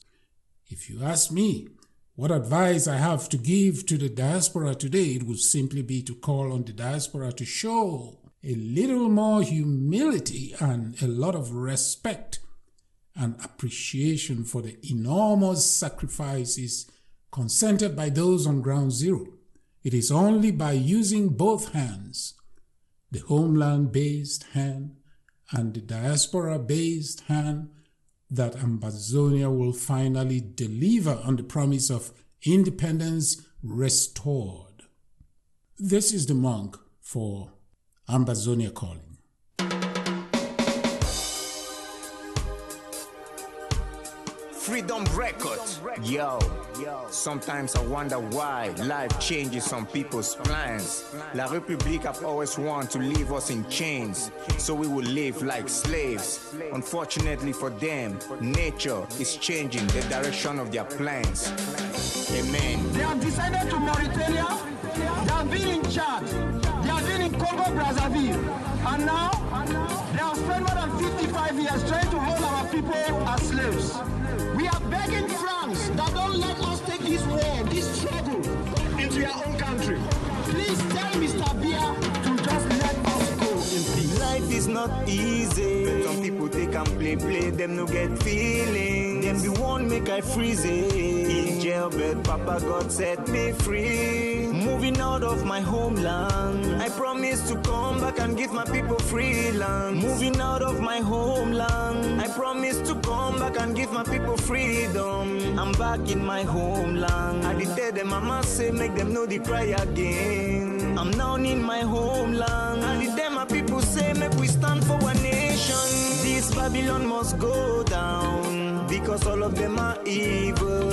If you ask me what advice I have to give to the diaspora today, it would simply be to call on the diaspora to show a little more humility and a lot of respect and appreciation for the enormous sacrifices consented by those on Ground Zero. It is only by using both hands, the homeland-based hand and the diaspora-based hand, that Ambazonia will finally deliver on the promise of independence restored. This is the monk for Ambazonia Calling. Freedom Records. Yo, sometimes I wonder why life changes some people's plans. La République have always wanted to leave us in chains, so we will live like slaves. Unfortunately for them, nature is changing the direction of their plans. Amen. They have decided to Mauritania, they have been in Chad, they have been in Congo-Brazzaville, and now they have spent more than 55 years trying to hold our people as slaves. We are begging France that don't let us take this war, this struggle into your own country. Please tell Mr. Biya to just let us go in peace. Life is not easy. Some people they can play, them no get feeling. Them be one make I freeze it. In jail bed, Papa God set me free. Moving out of my homeland, I promise to come back and give my people free land. Moving out of my homeland, I promise to come back and give my people freedom. I'm back in my homeland. I did tell them, mama say, make them know the cry again. I'm now in my homeland. I did tell my people say, make we stand for one nation. This Babylon must go down, because all of them are evil.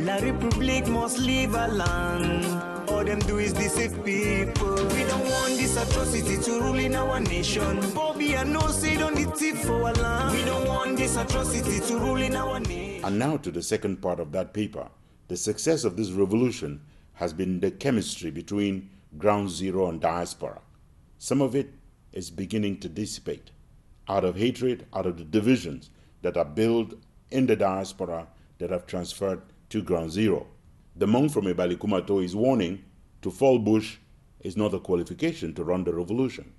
La République must leave our land. All them do is deceive people. We don't want this atrocity to rule in our nation. Bobby and no say don't need it for our land. We don't want this atrocity to rule in our nation. And now to the second part of that paper. The success of this revolution has been the chemistry between Ground Zero and diaspora. Some of it is beginning to dissipate out of hatred, out of the divisions that are built in the diaspora that have transferred to Ground Zero. The monk from Ebalikumato is warning to fall bush is not a qualification to run the revolution.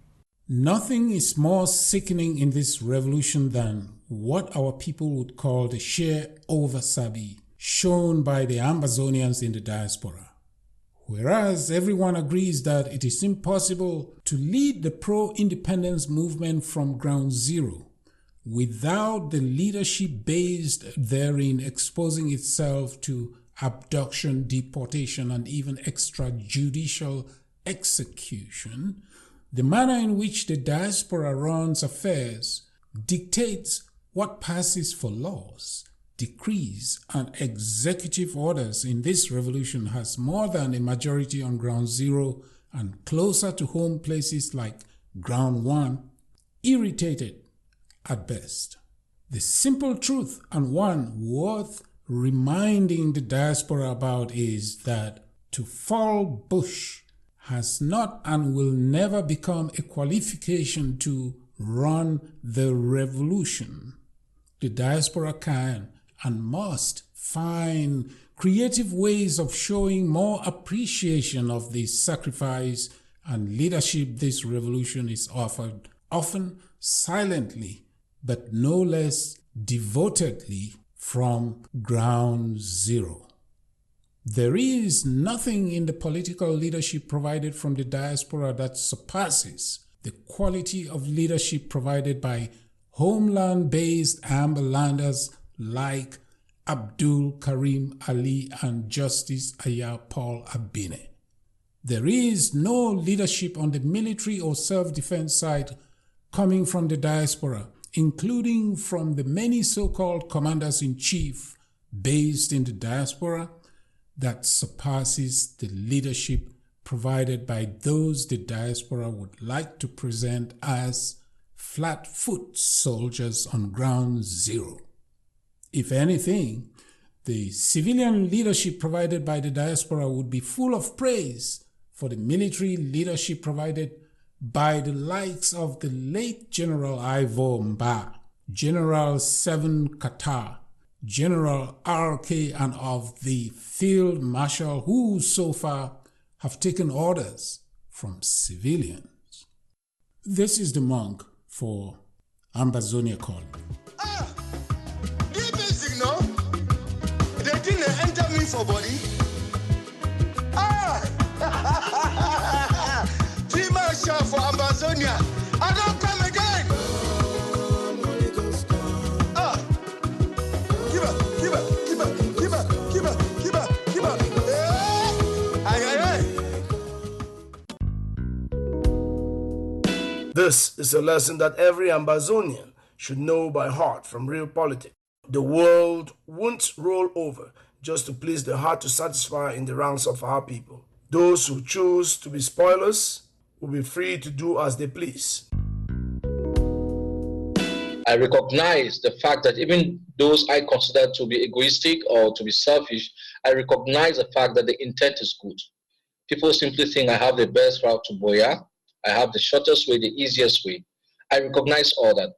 Nothing is more sickening in this revolution than what our people would call the sheer oversabi shown by the Ambazonians in the diaspora. Whereas everyone agrees that it is impossible to lead the pro-independence movement from Ground Zero without the leadership based therein exposing itself to abduction, deportation, and even extrajudicial execution, the manner in which the diaspora runs affairs dictates what passes for laws, decrees, and executive orders in this revolution has more than a majority on Ground Zero and closer to home places like Ground One, irritated at best. The simple truth, and one worth reminding the diaspora about, is that to fall bush has not and will never become a qualification to run the revolution. The diaspora can and must find creative ways of showing more appreciation of the sacrifice and leadership this revolution is offered, often silently, but no less devotedly, from Ground Zero. There is nothing in the political leadership provided from the diaspora that surpasses the quality of leadership provided by homeland-based Amberlanders like Abdul Karim Ali and Justice Aya Paul Abine. There is no leadership on the military or self-defense side coming from the diaspora, including from the many so-called commanders-in-chief based in the diaspora, that surpasses the leadership provided by those the diaspora would like to present as flat-foot soldiers on Ground Zero. If anything, the civilian leadership provided by the diaspora would be full of praise for the military leadership provided by the likes of the late General Ivo Mba, General Seven Qatar, General R.K., and of the Field Marshal, who so far have taken orders from civilians. This is the monk for Ambazonia Calling. Give me signal. They didn't enter me for body. Marshal for Amazonia. I don't come again. Give up. This is a lesson that every Ambazonian should know by heart from real politics. The world won't roll over just to please the heart to satisfy in the ranks of our people. Those who choose to be spoilers will be free to do as they please. I recognize the fact that even those I consider to be egoistic or to be selfish, I recognize the fact that the intent is good. People simply think I have the best route to Buea, I have the shortest way, the easiest way. I recognize all that.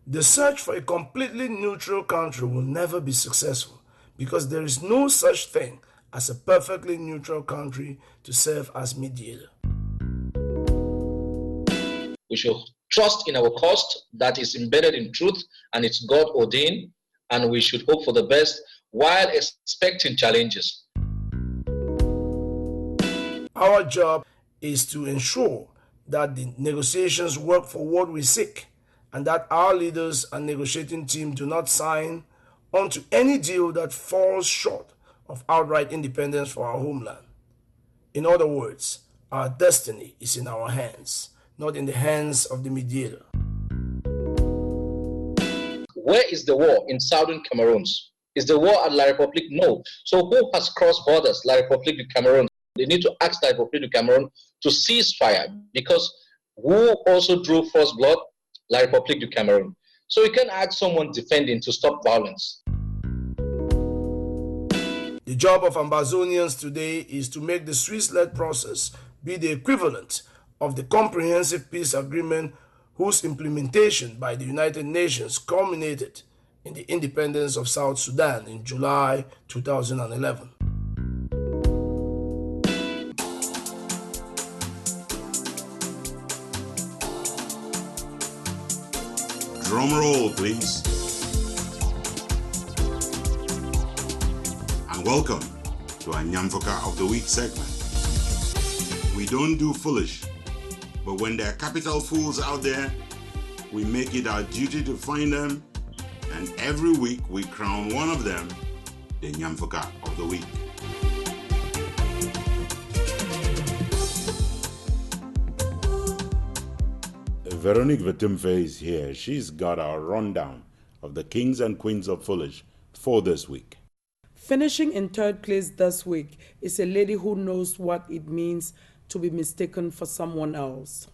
The search for a completely neutral country will never be successful because there is no such thing as a perfectly neutral country to serve as mediator. We should trust in our cause that is embedded in truth and it's God ordained, and we should hope for the best while expecting challenges. Our job is to ensure that the negotiations work for what we seek and that our leaders and negotiating team do not sign onto any deal that falls short of outright independence for our homeland. In other words, our destiny is in our hands, not in the hands of the mediator. Where is the war in southern Cameroon? Is the war at La République? No. So who has crossed borders, La République du Cameroon? They need to ask La République du Cameroon to cease fire, because who also drew first blood? La République du Cameroon. So you can ask someone defending to stop violence. The job of Ambazonians today is to make the Swiss-led process be the equivalent of the Comprehensive Peace Agreement, whose implementation by the United Nations culminated in the independence of South Sudan in July 2011. Drum roll, please. And welcome to our Nyamfoka of the Week segment. We don't do foolish, but when there are capital fools out there, we make it our duty to find them, and every week we crown one of them the Nyamfoka of the Week. Veronique Vetumfe is here. She's got our rundown of the kings and queens of foolish for this week. Finishing in third place this week is a lady who knows what it means to be mistaken for someone else.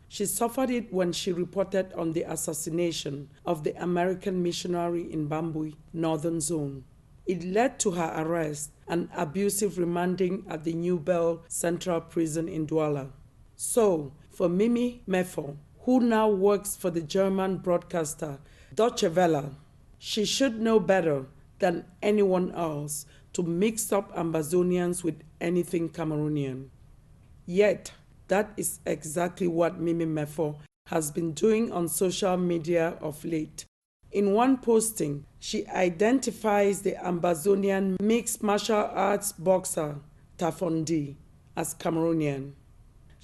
She suffered it when she reported on the assassination of the American missionary in Bambui, Northern Zone. It led to her arrest and abusive remanding at the New Bell Central Prison in Douala. So, for Mimi Mefo, who now works for the German broadcaster Deutsche Welle, she should know better than anyone else to mix up Ambazonians with anything Cameroonian. Yet, that is exactly what Mimi Mefo has been doing on social media of late. In one posting, she identifies the Ambazonian mixed martial arts boxer Tafondi as Cameroonian.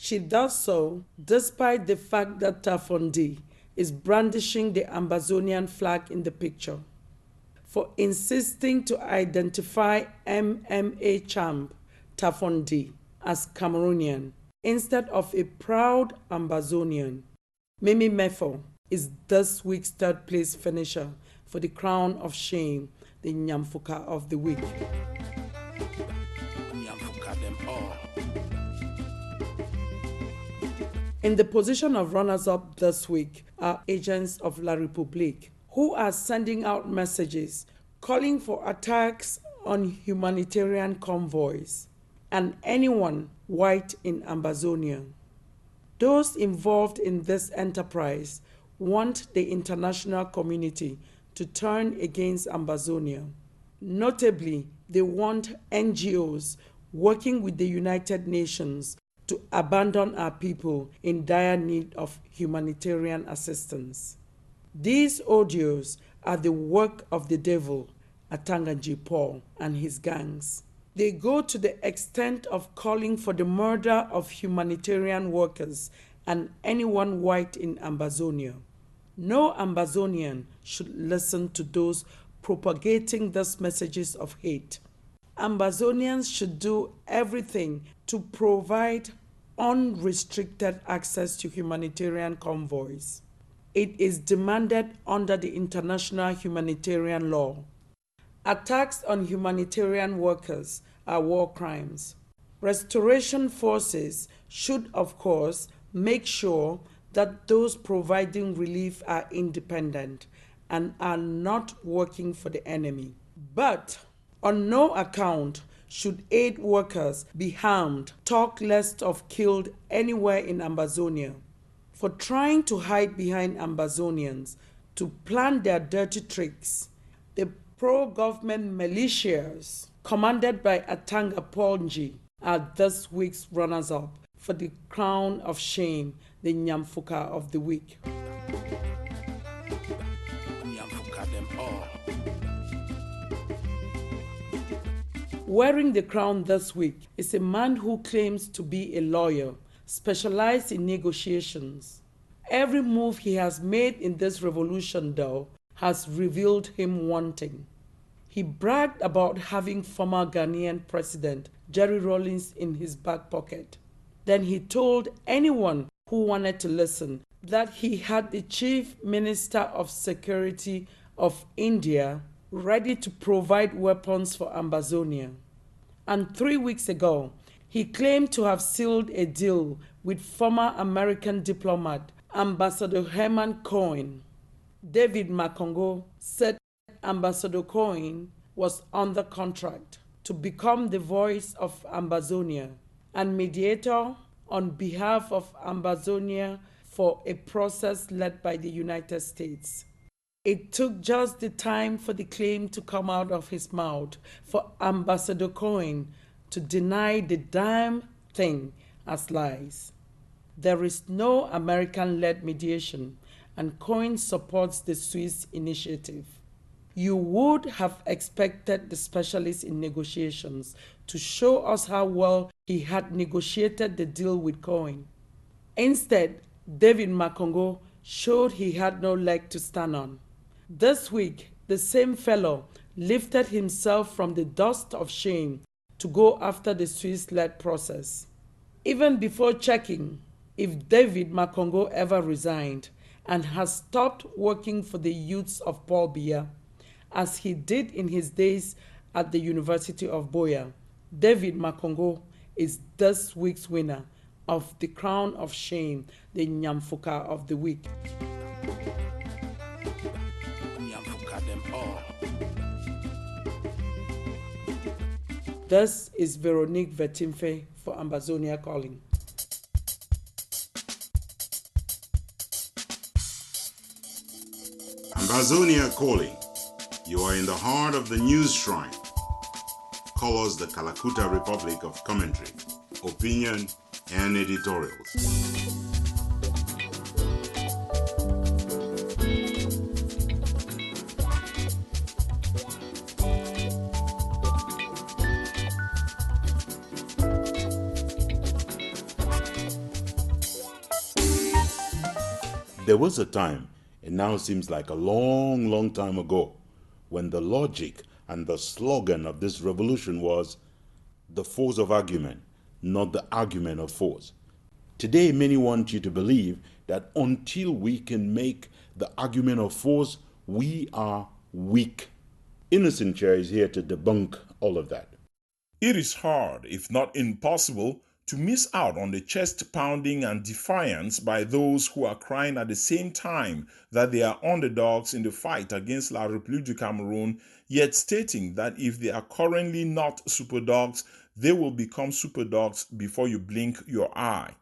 She does so despite the fact that Tafondi is brandishing the Ambazonian flag in the picture. For insisting to identify MMA champ Tafondi as Cameroonian instead of a proud Ambazonian, Mimi Mefo is this week's third place finisher for the crown of shame, the Nyamfoka of the Week. Nyamfoka them all. In the position of runners-up this week are agents of La République, who are sending out messages calling for attacks on humanitarian convoys and anyone white in Ambazonia. Those involved in this enterprise want the international community to turn against Ambazonia. Notably, they want NGOs working with the United Nations to abandon our people in dire need of humanitarian assistance. These audios are the work of the devil, Atanganji Paul and his gangs. They go to the extent of calling for the murder of humanitarian workers and anyone white in Ambazonia. No Ambazonian should listen to those propagating these messages of hate. Ambazonians should do everything to provide unrestricted access to humanitarian convoys. It is demanded under the international humanitarian law. Attacks on humanitarian workers are war crimes. Restoration forces should, of course, make sure that those providing relief are independent and are not working for the enemy. But on no account should aid workers be harmed, talk less of killed anywhere in Ambazonia. For trying to hide behind Ambazonians to plan their dirty tricks, the pro-government militias, commanded by Atanga Ponji, are this week's runners-up for the crown of shame, the Nyamfuka of the week. Nyamfuka them all. Wearing the crown this week is a man who claims to be a lawyer, specialized in negotiations. Every move he has made in this revolution, though, has revealed him wanting. He bragged about having former Ghanaian President Jerry Rawlings in his back pocket. Then he told anyone who wanted to listen that he had the Chief Minister of Security of India ready to provide weapons for Ambazonia. And 3 weeks ago, he claimed to have sealed a deal with former American diplomat Ambassador Herman Cohen. David Makongo said Ambassador Cohen was under contract to become the voice of Ambazonia and mediator on behalf of Ambazonia for a process led by the United States. It took just the time for the claim to come out of his mouth for Ambassador Cohen to deny the damn thing as lies. There is no American-led mediation, and Cohen supports the Swiss initiative. You would have expected the specialist in negotiations to show us how well he had negotiated the deal with Cohen. Instead, David Makongo showed he had no leg to stand on. This week, the same fellow lifted himself from the dust of shame to go after the Swiss-led process. Even before checking if David Makongo ever resigned and has stopped working for the youths of Paul Biya, as he did in his days at the University of Boya, David Makongo is this week's winner of the crown of shame, the Nyamfuka of the week. Nyamfuka them all. This is Veronique Vetimfe for Ambazonia Calling. Ambazonia Calling. You are in the heart of the news shrine. Call us the Kalakuta Republic of commentary, opinion, and editorials. There was a time, it now seems like a long, long time ago, when the logic and the slogan of this revolution was the force of argument, not the argument of force. Today, many want you to believe that until we can make the argument of force, we are weak. Innocent Chair is here to debunk all of that. It is hard, if not impossible, to miss out on the chest-pounding and defiance by those who are crying at the same time that they are underdogs in the fight against La République du Cameroon, yet stating that if they are currently not superdogs, they will become superdogs before you blink your eye.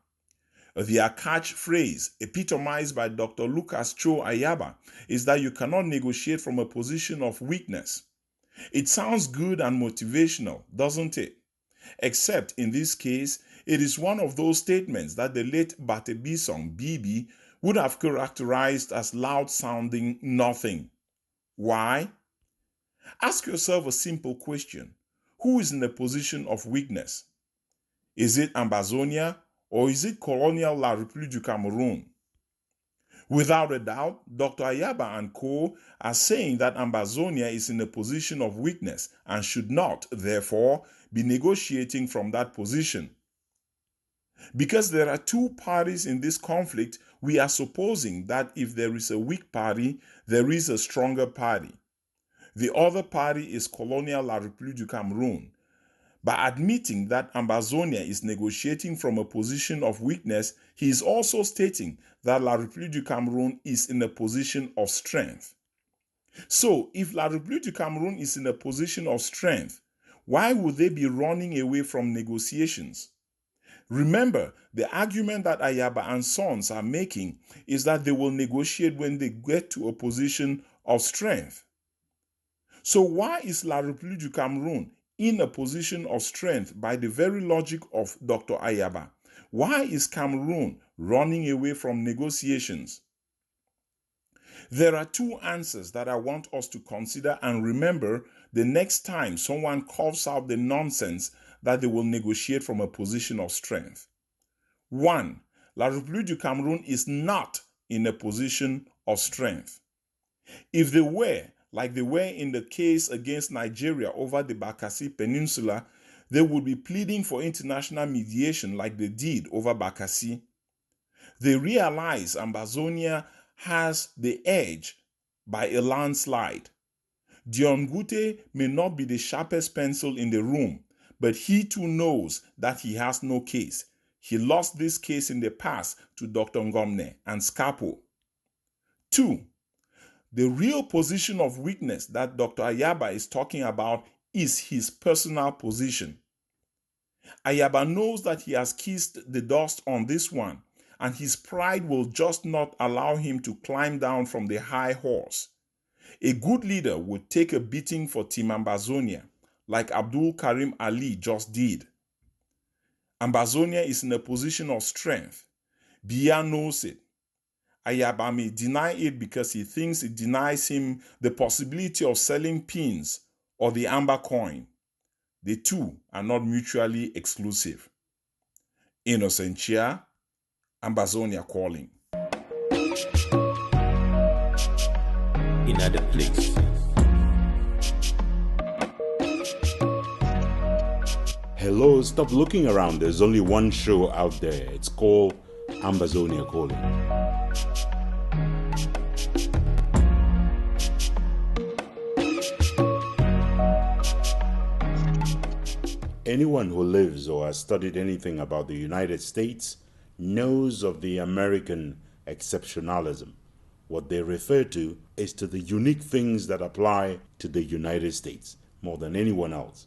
Their catchphrase, epitomized by Dr. Lucas Cho Ayaba, is that you cannot negotiate from a position of weakness. It sounds good and motivational, doesn't it? Except in this case, it is one of those statements that the late Bate Bisong Bibi would have characterized as loud-sounding nothing. Why? Ask yourself a simple question. who is in a position of weakness? Is it Ambazonia or is it colonial La République du Cameroon? Without a doubt, Dr. Ayaba and co. are saying that Ambazonia is in a position of weakness and should not, therefore, be negotiating from that position. Because there are two parties in this conflict, we are supposing that if there is a weak party, there is a stronger party. The other party is colonial La République du Cameroon. By admitting that Ambazonia is negotiating from a position of weakness, he is also stating that La République du Cameroon is in a position of strength. So, if La République du Cameroon is in a position of strength, why would they be running away from negotiations? Remember, the argument that Ayaba and Sons are making is that they will negotiate when they get to a position of strength. So why is La République du Cameroon in a position of strength by the very logic of Dr. Ayaba? Why is Cameroon running away from negotiations? There are two answers that I want us to consider and remember the next time someone coughs out the nonsense that they will negotiate from a position of strength. 1. La République du Cameroon is not in a position of strength. If they were, like they were in the case against Nigeria over the Bakassi Peninsula, they would be pleading for international mediation like they did over Bakassi. They realize Ambazonia has the edge by a landslide. Dion Gute may not be the sharpest pencil in the room, but he too knows that he has no case. He lost this case in the past to Dr. Ngomne and Scapo. 2. The real position of weakness that Dr. Ayaba is talking about is his personal position. Ayaba knows that he has kissed the dust on this one, and his pride will just not allow him to climb down from the high horse. A good leader would take a beating for Team Ambazonia, like Abdul Karim Ali just did. Ambazonia is in a position of strength. Biya knows it. Ayaba may deny it because he thinks it denies him the possibility of selling pins or the amber coin. The two are not mutually exclusive. Innocent Chia, Ambazonia calling. Another place. Hello, stop looking around. There's only one show out there. It's called Ambazonia Calling. Anyone who lives or has studied anything about the United States knows of the American exceptionalism. What they refer to is to the unique things that apply to the United States more than anyone else.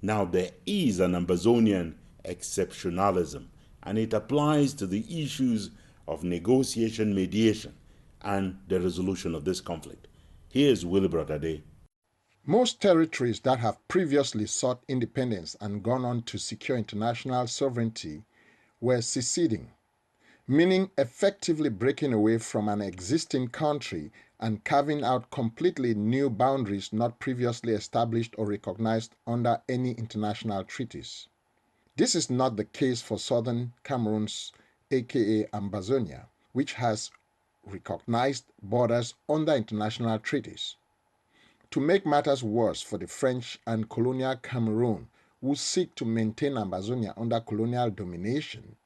Now, there is an Ambazonian exceptionalism, and it applies to the issues of negotiation, mediation, and the resolution of this conflict. Here's Willie Bradade. Most territories that have previously sought independence and gone on to secure international sovereignty were seceding, meaning effectively breaking away from an existing country and carving out completely new boundaries not previously established or recognized under any international treaties. This is not the case for southern Cameroon's aka Ambazonia, which has recognized borders under international treaties. To make matters worse for the French and colonial Cameroon, who seek to maintain Ambazonia under colonial domination,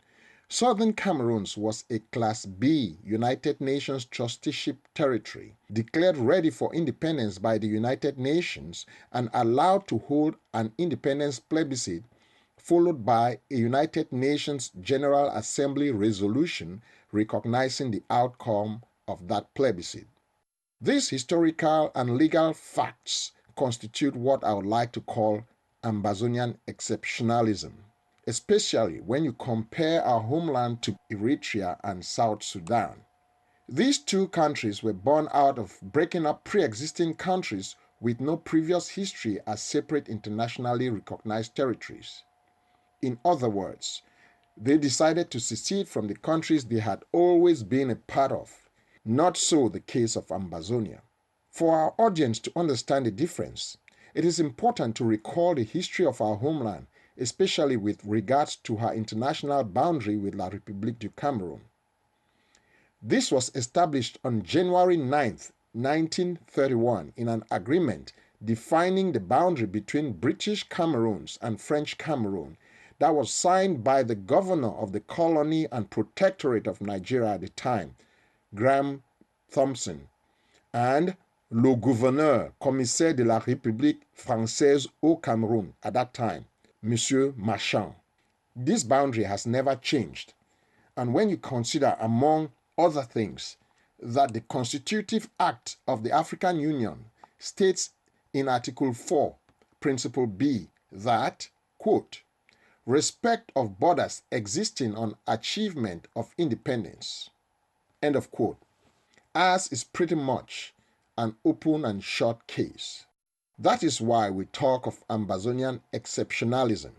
Southern Cameroon was a Class B United Nations trusteeship territory, declared ready for independence by the United Nations and allowed to hold an independence plebiscite, followed by a United Nations General Assembly resolution recognizing the outcome of that plebiscite. These historical and legal facts constitute what I would like to call Ambazonian exceptionalism, especially when you compare our homeland to Eritrea and South Sudan. These two countries were born out of breaking up pre-existing countries with no previous history as separate internationally recognized territories. In other words, they decided to secede from the countries they had always been a part of. Not so the case of Ambazonia. For our audience to understand the difference, It is important to recall the history of our homeland, especially with regards to her international boundary with La République du Cameroon. This was established on January 9, 1931 in an agreement defining the boundary between British Cameroons and French Cameroon that was signed by the governor of the colony and protectorate of Nigeria at the time, Graham Thompson, and le gouverneur commissaire de la République française au Cameroun at that time, Monsieur Marchand. This boundary has never changed, and when you consider, among other things, that the Constitutive Act of the African Union states in Article 4, Principle B, that, quote, respect of borders existing on achievement of independence, end of quote, as is pretty much an open and short case. That is why we talk of Ambazonian exceptionalism.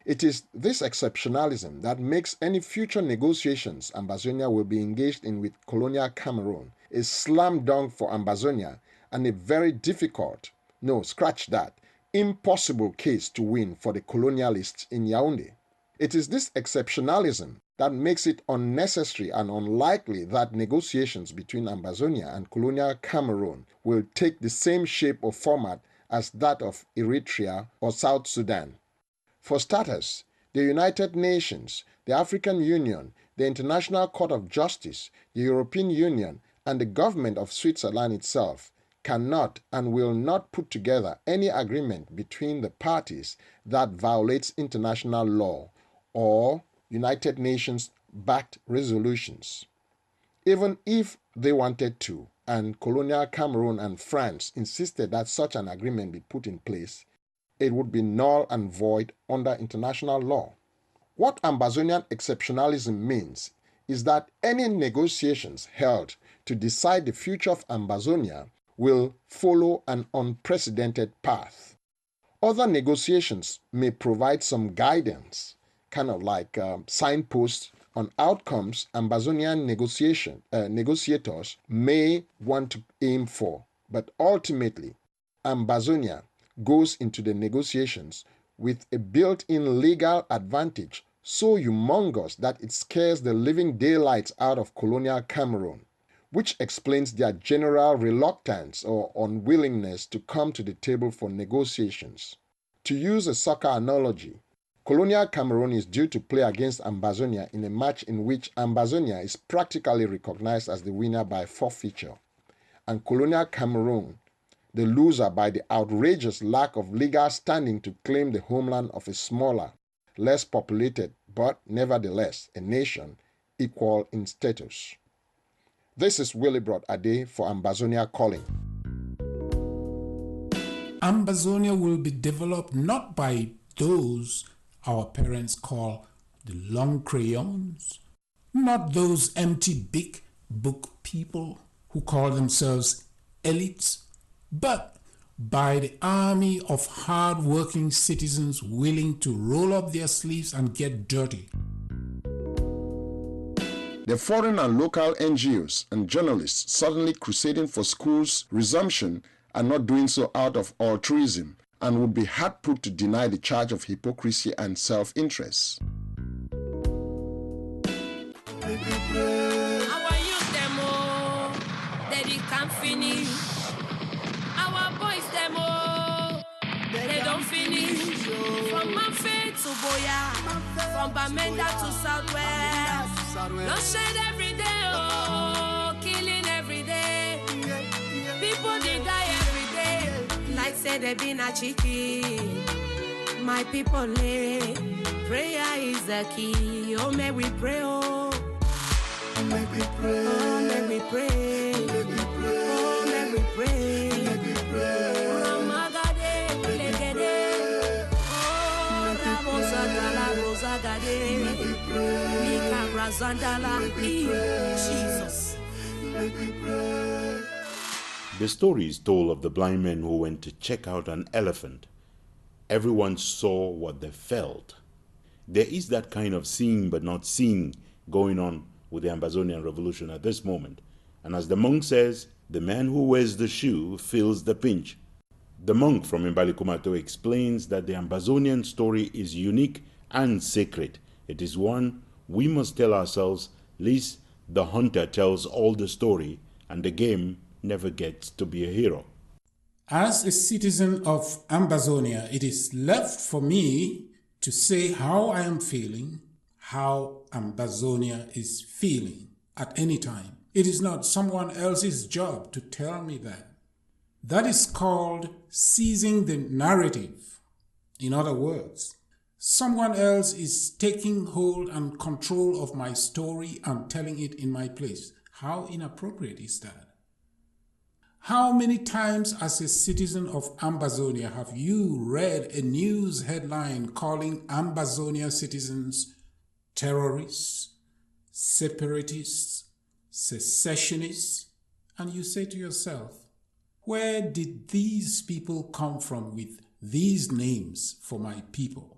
It is this exceptionalism that makes any future negotiations Ambazonia will be engaged in with colonial Cameroon a slam dunk for Ambazonia and a very difficult, no, scratch that, impossible case to win for the colonialists in Yaoundé. It is this exceptionalism that makes it unnecessary and unlikely that negotiations between Ambazonia and colonial Cameroon will take the same shape or format as that of Eritrea or South Sudan. For starters, the United Nations, the African Union, the International Court of Justice, the European Union, and the government of Switzerland itself cannot and will not put together any agreement between the parties that violates international law or United Nations-backed resolutions. Even if they wanted to, and colonial Cameroon and France insisted that such an agreement be put in place, it would be null and void under international law. What Ambazonian exceptionalism means is that any negotiations held to decide the future of Ambazonia will follow an unprecedented path. Other negotiations may provide some guidance, kind of like signposts on outcomes Ambazonian negotiators may want to aim for, but ultimately, Ambazonia goes into the negotiations with a built-in legal advantage so humongous that it scares the living daylights out of colonial Cameroon, which explains their general reluctance or unwillingness to come to the table for negotiations. To use a soccer analogy, colonial Cameroon is due to play against Ambazonia in a match in which Ambazonia is practically recognized as the winner by forfeiture, and colonial Cameroon the loser by the outrageous lack of legal standing to claim the homeland of a smaller, less populated, but nevertheless a nation equal in status. This is Willibrod Ade for Ambazonia Calling. Ambazonia will be developed not by those our parents call the long crayons, not those empty big book people who call themselves elites, but by the army of hard-working citizens willing to roll up their sleeves and get dirty. The foreign and local NGOs and journalists suddenly crusading for schools' resumption are not doing so out of altruism and would be hard put to deny the charge of hypocrisy and self-interest. Our youth demo, they can't finish. Our boys demo, they don't finish. From Manfred to Boya, from Bamenda to Southwest, no shade every day, oh, killing every day. People they die every day, like say they been a chicken. My people lay, prayer is the key. Oh, may we pray, oh. May we pray, oh, may we pray, may we pray, oh, may we pray, may we pray. Ramagade, legede, oh, Ramosagala, Rosagade, may we pray, Mika Razandala, Jesus, may we pray. The story is told of the blind men who went to check out an elephant. Everyone saw what they felt. There is that kind of seeing but not seeing going on with the Ambazonian revolution at this moment. And as the monk says, the man who wears the shoe feels the pinch. The monk from Imbalikumato explains that the Ambazonian story is unique and sacred. It is one we must tell ourselves, lest the hunter tells all the story and the game never gets to be a hero. As a citizen of Ambazonia, it is left for me to say how I am feeling, how Ambazonia is feeling at any time. It is not someone else's job to tell me that. That is called seizing the narrative. In other words, someone else is taking hold and control of my story and telling it in my place. How inappropriate is that? How many times as a citizen of Ambazonia have you read a news headline calling Ambazonia citizens terrorists, separatists, secessionists, and you say to yourself, where did these people come from with these names for my people?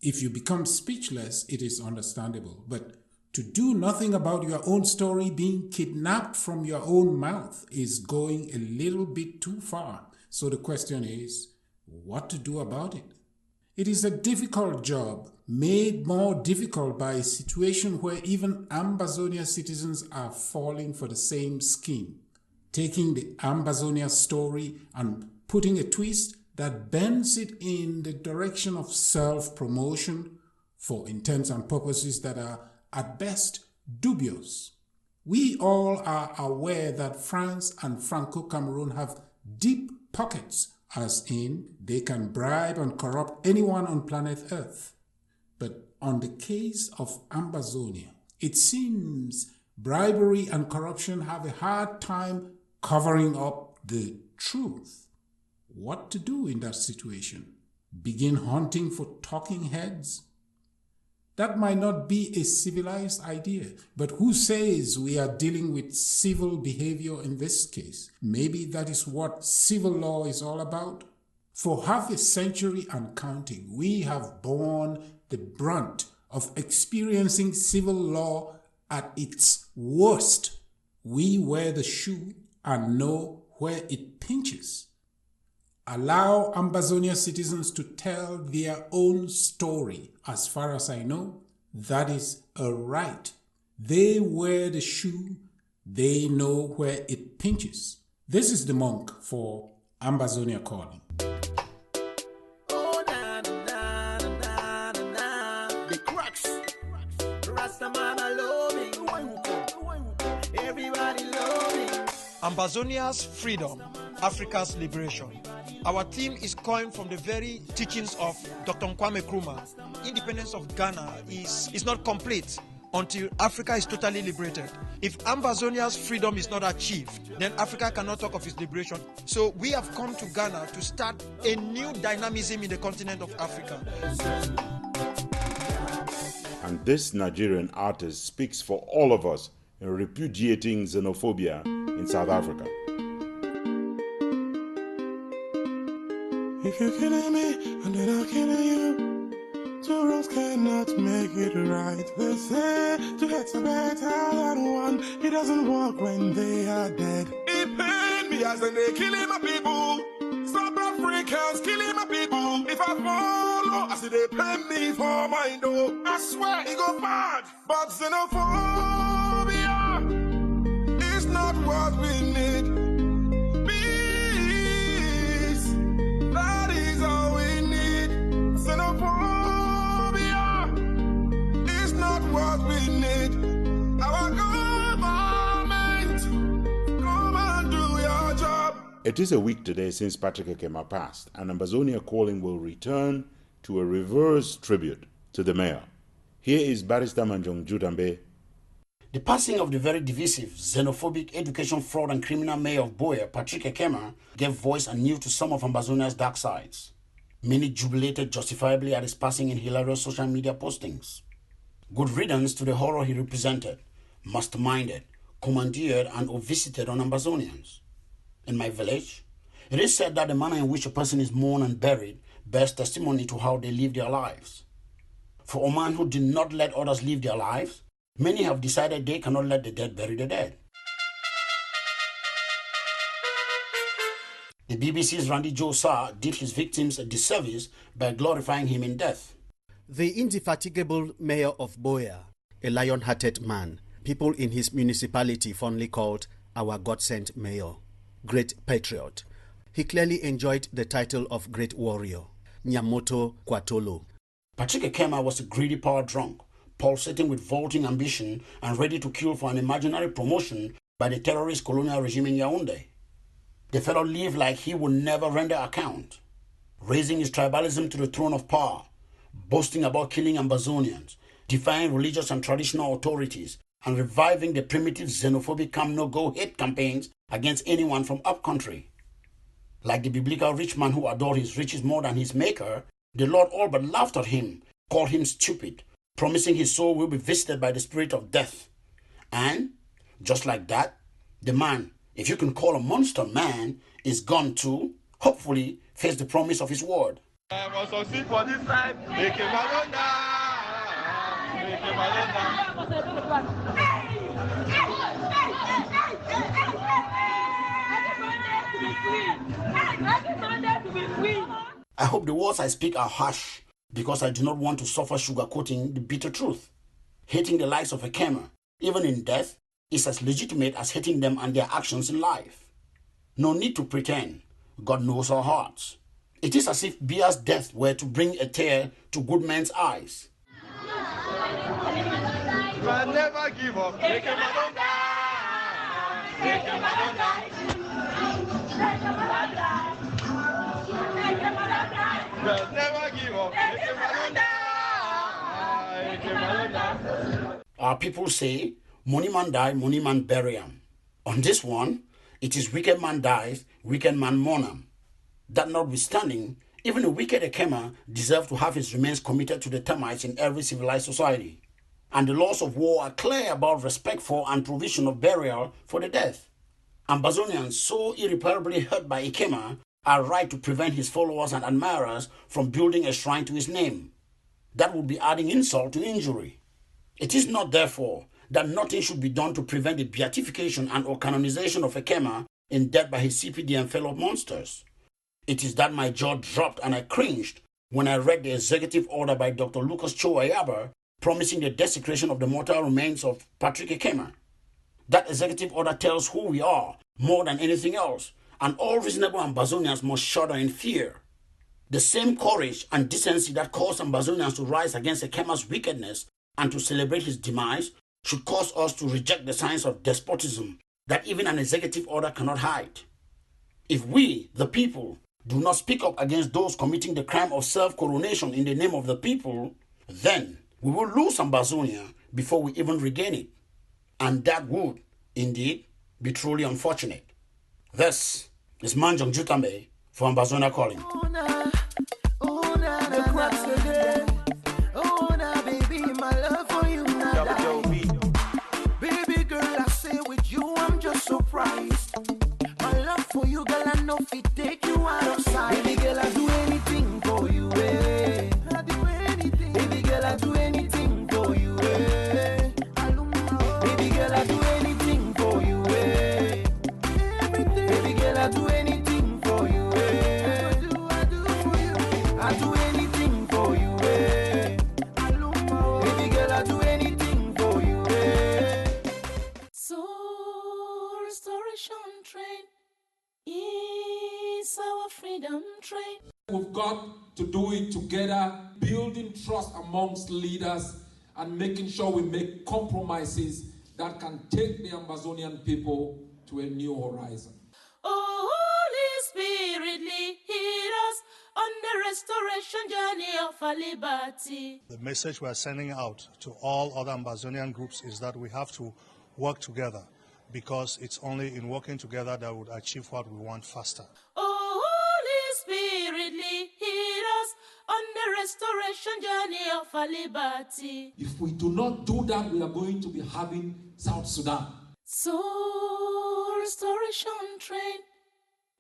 If you become speechless, it is understandable, but to do nothing about your own story being kidnapped from your own mouth is going a little bit too far. So the question is, what to do about it? It is a difficult job, made more difficult by a situation where even Ambazonia citizens are falling for the same scheme, taking the Ambazonia story and putting a twist that bends it in the direction of self-promotion for intents and purposes that are at best dubious. We all are aware that France and Franco-Cameroon have deep pockets, as in they can bribe and corrupt anyone on planet Earth. But on the case of Ambazonia, it seems bribery and corruption have a hard time covering up the truth. What to do in that situation? Begin hunting for talking heads? That might not be a civilized idea, but who says we are dealing with civil behavior in this case? Maybe that is what civil law is all about. For half a century and counting, we have borne the brunt of experiencing civil law at its worst. We wear the shoe and know where it pinches. Allow Ambazonia citizens to tell their own story. As far as I know, that is a right. They wear the shoe. They know where it pinches. This is the monk for Ambazonia Calling. The cracks. Rastaman love me. Everybody love me. Ambazonia's freedom, Africa's liberation. Our theme is coined from the very teachings of Dr. Kwame Nkrumah. Independence of Ghana is not complete until Africa is totally liberated. If Ambazonia's freedom is not achieved, then Africa cannot talk of its liberation. So we have come to Ghana to start a new dynamism in the continent of Africa. And this Nigerian artist speaks for all of us in repudiating xenophobia in South Africa. If you're killing me, and then I'll kill you. Two wrongs cannot make it right. They say two heads are better than one. It doesn't work when they are dead. It pain me as they killing my people. South Africans killing my people. If I follow, I see they pain me for my dough. I swear it go bad. But xenophobia is not what we need. What we need, our government, come and do your job. It is a week today since Patrick Ekema passed, and Ambazonia Calling will return to a reverse tribute to the mayor. Here is Barrister Manjong Judambe. The passing of the very divisive, xenophobic, education fraud and criminal mayor of Buea, Patrick Ekema, gave voice anew to some of Ambazonia's dark sides. Many jubilated justifiably at his passing in hilarious social media postings. Good riddance to the horror he represented, masterminded, commandeered, and or visited on Ambazonians. In my village, it is said that the manner in which a person is mourned and buried bears testimony to how they live their lives. For a man who did not let others live their lives, many have decided they cannot let the dead bury the dead. The BBC's Randy Josa did his victims a disservice by glorifying him in death. The indefatigable mayor of Buea, a lion-hearted man, people in his municipality fondly called our God-sent mayor, great patriot. He clearly enjoyed the title of great warrior, Nyamoto Kwatolo. Patrick Ekema was a greedy power drunk, pulsating with vaulting ambition and ready to kill for an imaginary promotion by the terrorist colonial regime in Yaoundé. The fellow lived like he would never render account, raising his tribalism to the throne of power, boasting about killing Ambazonians, defying religious and traditional authorities, and reviving the primitive xenophobic come-no-go hate campaigns against anyone from upcountry. Like the biblical rich man who adored his riches more than his maker, the Lord all but laughed at him, called him stupid, promising his soul will be visited by the spirit of death. And, just like that, the man, if you can call a monster man, is gone to, hopefully, face the promise of his word. I must succeed for this time. Make him alone now. Make him alone now. I hope the words I speak are harsh, because I do not want to suffer sugarcoating the bitter truth. Hating the likes of Ekema, even in death, is as legitimate as hating them and their actions in life. No need to pretend. God knows our hearts. It is as if Bia's death were to bring a tear to good men's eyes. But never give up. Make him alone die. Make him alone die. But never give up. Make him alone die. Make him alone die. Our people say, money man die, money man bury him. On this one, it is wicked man dies, wicked man mourn him. That notwithstanding, even a wicked Ekema deserves to have his remains committed to the termites in every civilized society. And the laws of war are clear about respect for and provision of burial for the dead. Ambazonians so irreparably hurt by Ekema are right to prevent his followers and admirers from building a shrine to his name. That would be adding insult to injury. It is not, therefore, that nothing should be done to prevent the beatification and or canonization of Ekema in death by his CPD and fellow monsters. It is that my jaw dropped and I cringed when I read the executive order by Dr. Lucas Cho Ayaba promising the desecration of the mortal remains of Patrick Ekema. That executive order tells who we are more than anything else, and all reasonable Ambazonians must shudder in fear. The same courage and decency that caused Ambazonians to rise against Ekema's wickedness and to celebrate his demise should cause us to reject the signs of despotism that even an executive order cannot hide. If we, the people, do not speak up against those committing the crime of self-coronation in the name of the people, then we will lose Ambazonia before we even regain it. And that would, indeed, be truly unfortunate. This is Manjong Jutambe for Ambazonia Calling. Baby girl, I say with you, I'm just surprised. My love for you, girl, I know it take you out of sight. Baby girl, I do anything for you, eh. I do anything. Baby girl, I do anything for you, eh. Baby girl, I do anything for you, eh. Everything. Baby girl, I do anything for you, eh. I do for you. I do anything for you, eh. Baby girl, I do anything for you, eh. Soul restoration train is our freedom train. We've got to do it together, building trust amongst leaders and making sure we make compromises that can take the Ambazonian people to a new horizon. Oh, Holy Spirit, lead us on the restoration journey of our liberty. The message we are sending out to all other Ambazonian groups is that we have to work together, because it's only in working together that we would achieve what we want faster. Oh, Holy Spirit, lead us on the restoration journey of our liberty. If we do not do that, we are going to be having South Sudan. Soul restoration train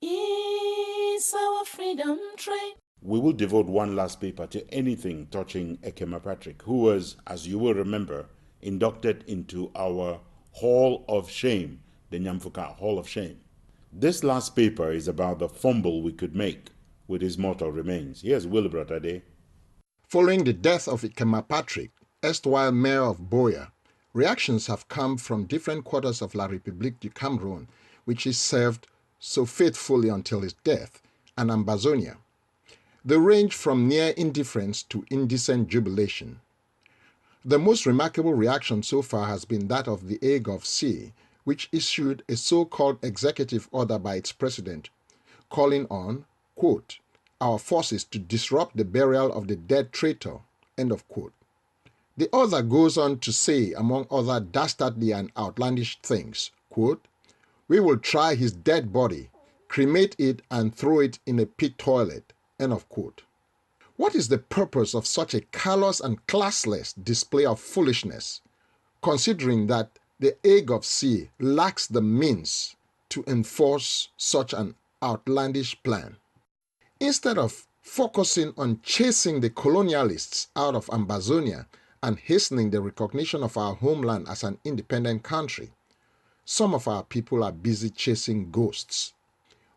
is our freedom train. We will devote one last paper to anything touching Ekema Patrick, who was, as you will remember, inducted into our Hall of Shame, the Nyamfuka Hall of Shame. This last paper is about the fumble we could make with his mortal remains. Here's Willibrod Ade. Following the death of Ikema Patrick, erstwhile mayor of Buea, reactions have come from different quarters of La République du Cameroun, which he served so faithfully until his death, and Ambazonia. They range from near indifference to indecent jubilation. The most remarkable reaction so far has been that of the AGOVC, which issued a so-called executive order by its president, calling on, quote, our forces to disrupt the burial of the dead traitor, end of quote. The author goes on to say, among other dastardly and outlandish things, quote, we will try his dead body, cremate it and throw it in a pit toilet, end of quote. What is the purpose of such a callous and classless display of foolishness, considering that the AGOVC lacks the means to enforce such an outlandish plan? Instead of focusing on chasing the colonialists out of Ambazonia and hastening the recognition of our homeland as an independent country, some of our people are busy chasing ghosts.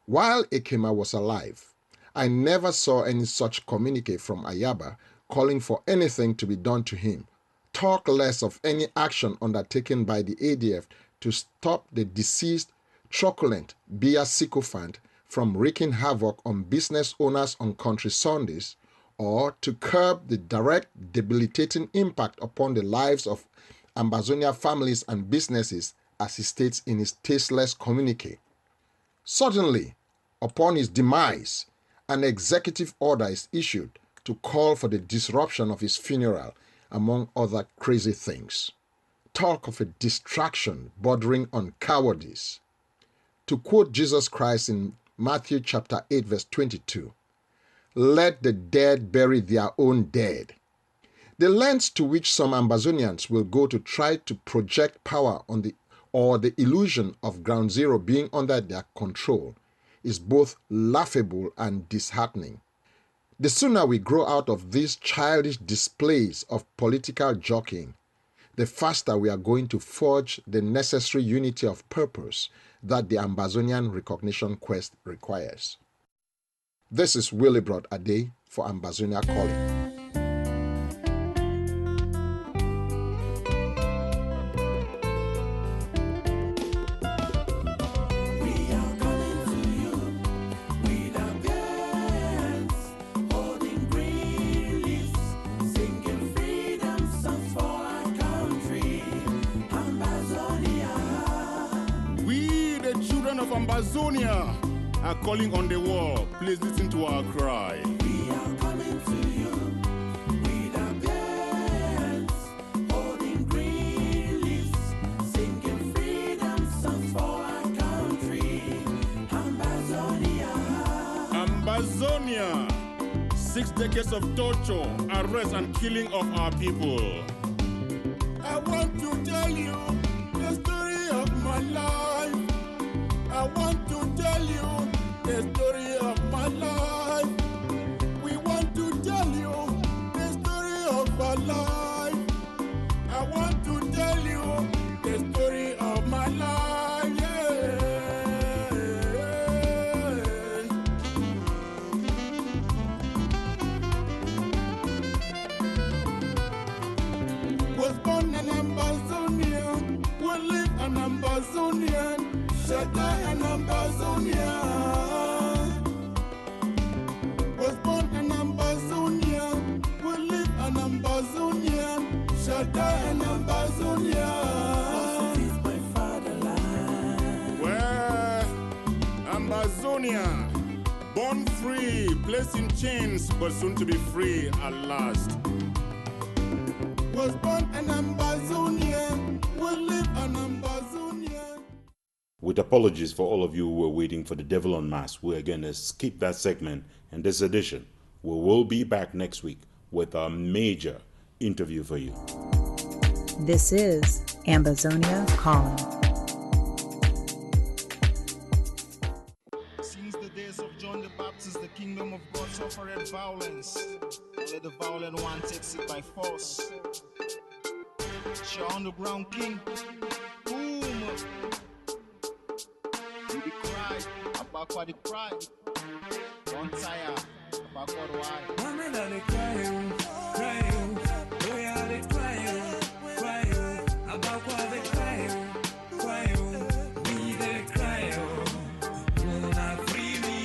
While Ikema was alive, I never saw any such communique from Ayaba calling for anything to be done to him, talk less of any action undertaken by the ADF to stop the deceased truculent Biya sycophant from wreaking havoc on business owners on country Sundays, or to curb the direct debilitating impact upon the lives of Ambazonia families and businesses, as he states in his tasteless communique. Suddenly, upon his demise, an executive order is issued to call for the disruption of his funeral, among other crazy things. Talk of a distraction bordering on cowardice. To quote Jesus Christ in Matthew chapter 8 verse 22, let the dead bury their own dead. The lengths to which some Ambazonians will go to try to project power on the illusion of Ground Zero being under their control is both laughable and disheartening. The sooner we grow out of these childish displays of political jockeying, the faster we are going to forge the necessary unity of purpose that the Ambazonian recognition quest requires. This is Willibrod Ade for Ambazonia Calling. Ambazonia are calling on the wall. Please listen to our cry. We are coming to you with our hands, holding green leaves, singing freedom songs for our country, Ambazonia. Ambazonia, 6 decades of torture, arrest and killing of our people. I want to tell you the story of my life. I want to tell you the story of my life. We want to tell you the story of our life. I want to tell you the story of my life. Yeah. Was born an Ambazonian, will live an Ambazonian. Shaddai and Ambazonia. Was born an Ambazonian, will live an Ambazonian. Shaddai and Ambazonia. Is my fatherland. Where Ambazonia, born free, placed in chains, but soon to be free at last. Was born an Ambazonian, will live an Ambazonian. With apologies for all of you who were waiting for the Devil Unmasked, we're going to skip that segment in this edition. We will be back next week with a major interview for you. This is Ambazonia Calling. Since the days of John the Baptist, the kingdom of God suffered violence. Let the violent one takes it by force. You're underground king. Boom. You be cried. Abakwa the cry. Don't tire. Abakwa the why. Women are the crying, crying. Boy are the crying, crying. Abakwa the crying, crying. We the crying. Wanna free me,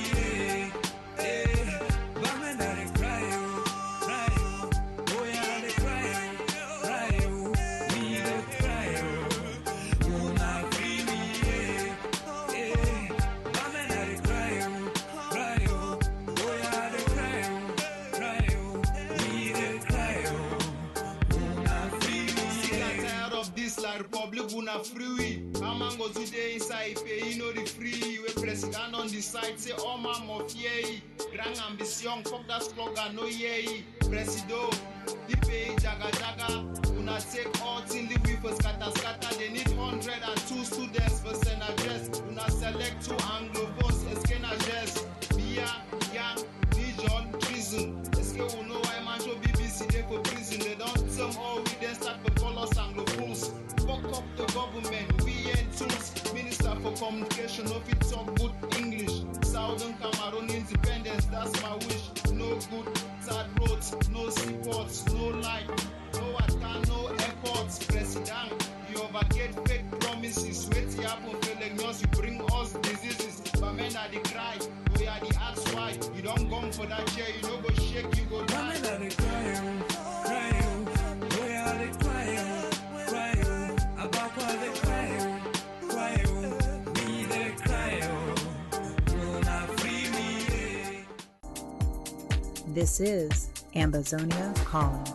eh? Women are the crying, crying. Boy are the crying, crying. We the crying. Wanna free me, eh? Women are the crying, crying. Boy are the crying, crying. We the crying. Wanna free me, Sick and tired of this, like Republic wanna free we. Amango today inside pay, you know the free. We president on the side say all man of yay. Grand ambition, fuck that slogan, no yay. Presido, the pay jaga jaga. Una take all till the weavers scatter. They need 102 students for Senate address. Una select 2 Anglophones, escape address. Bia, Yang, Dijon, treason. Escape will know why man show BBC they for prison. They don't some all we then start for colors Anglophones. Fuck up the government, we ain't tools. Minister for communication, no fit talk good English. Southern Cameroon independence, that's my wish. No good, sad roads, no seaports, no light, no water, no airports. President, you overget fake promises. Wait to happen, failing us, you bring us diseases. But men are the cry, we are the ask why. You don't come for that chair, you don't go shake, you go die. women are the crying, crying. Boy are the crying, crying. Abakwa the crying, crying. We the crying. Wanna free me, eh? This is Ambazonia Calling.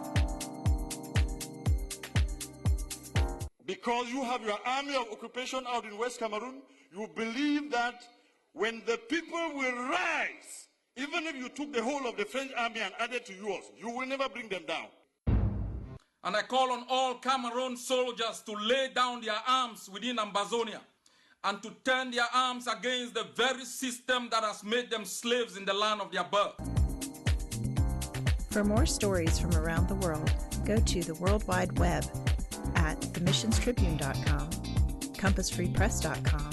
Because you have your army of occupation out in West Cameroon, you believe that when the people will rise, even if you took the whole of the French army and added to yours, you will never bring them down. And I call on all Cameroon soldiers to lay down their arms within Ambazonia and to turn their arms against the very system that has made them slaves in the land of their birth. For more stories from around the world, go to the World Wide Web at themissionstribune.com, compassfreepress.com,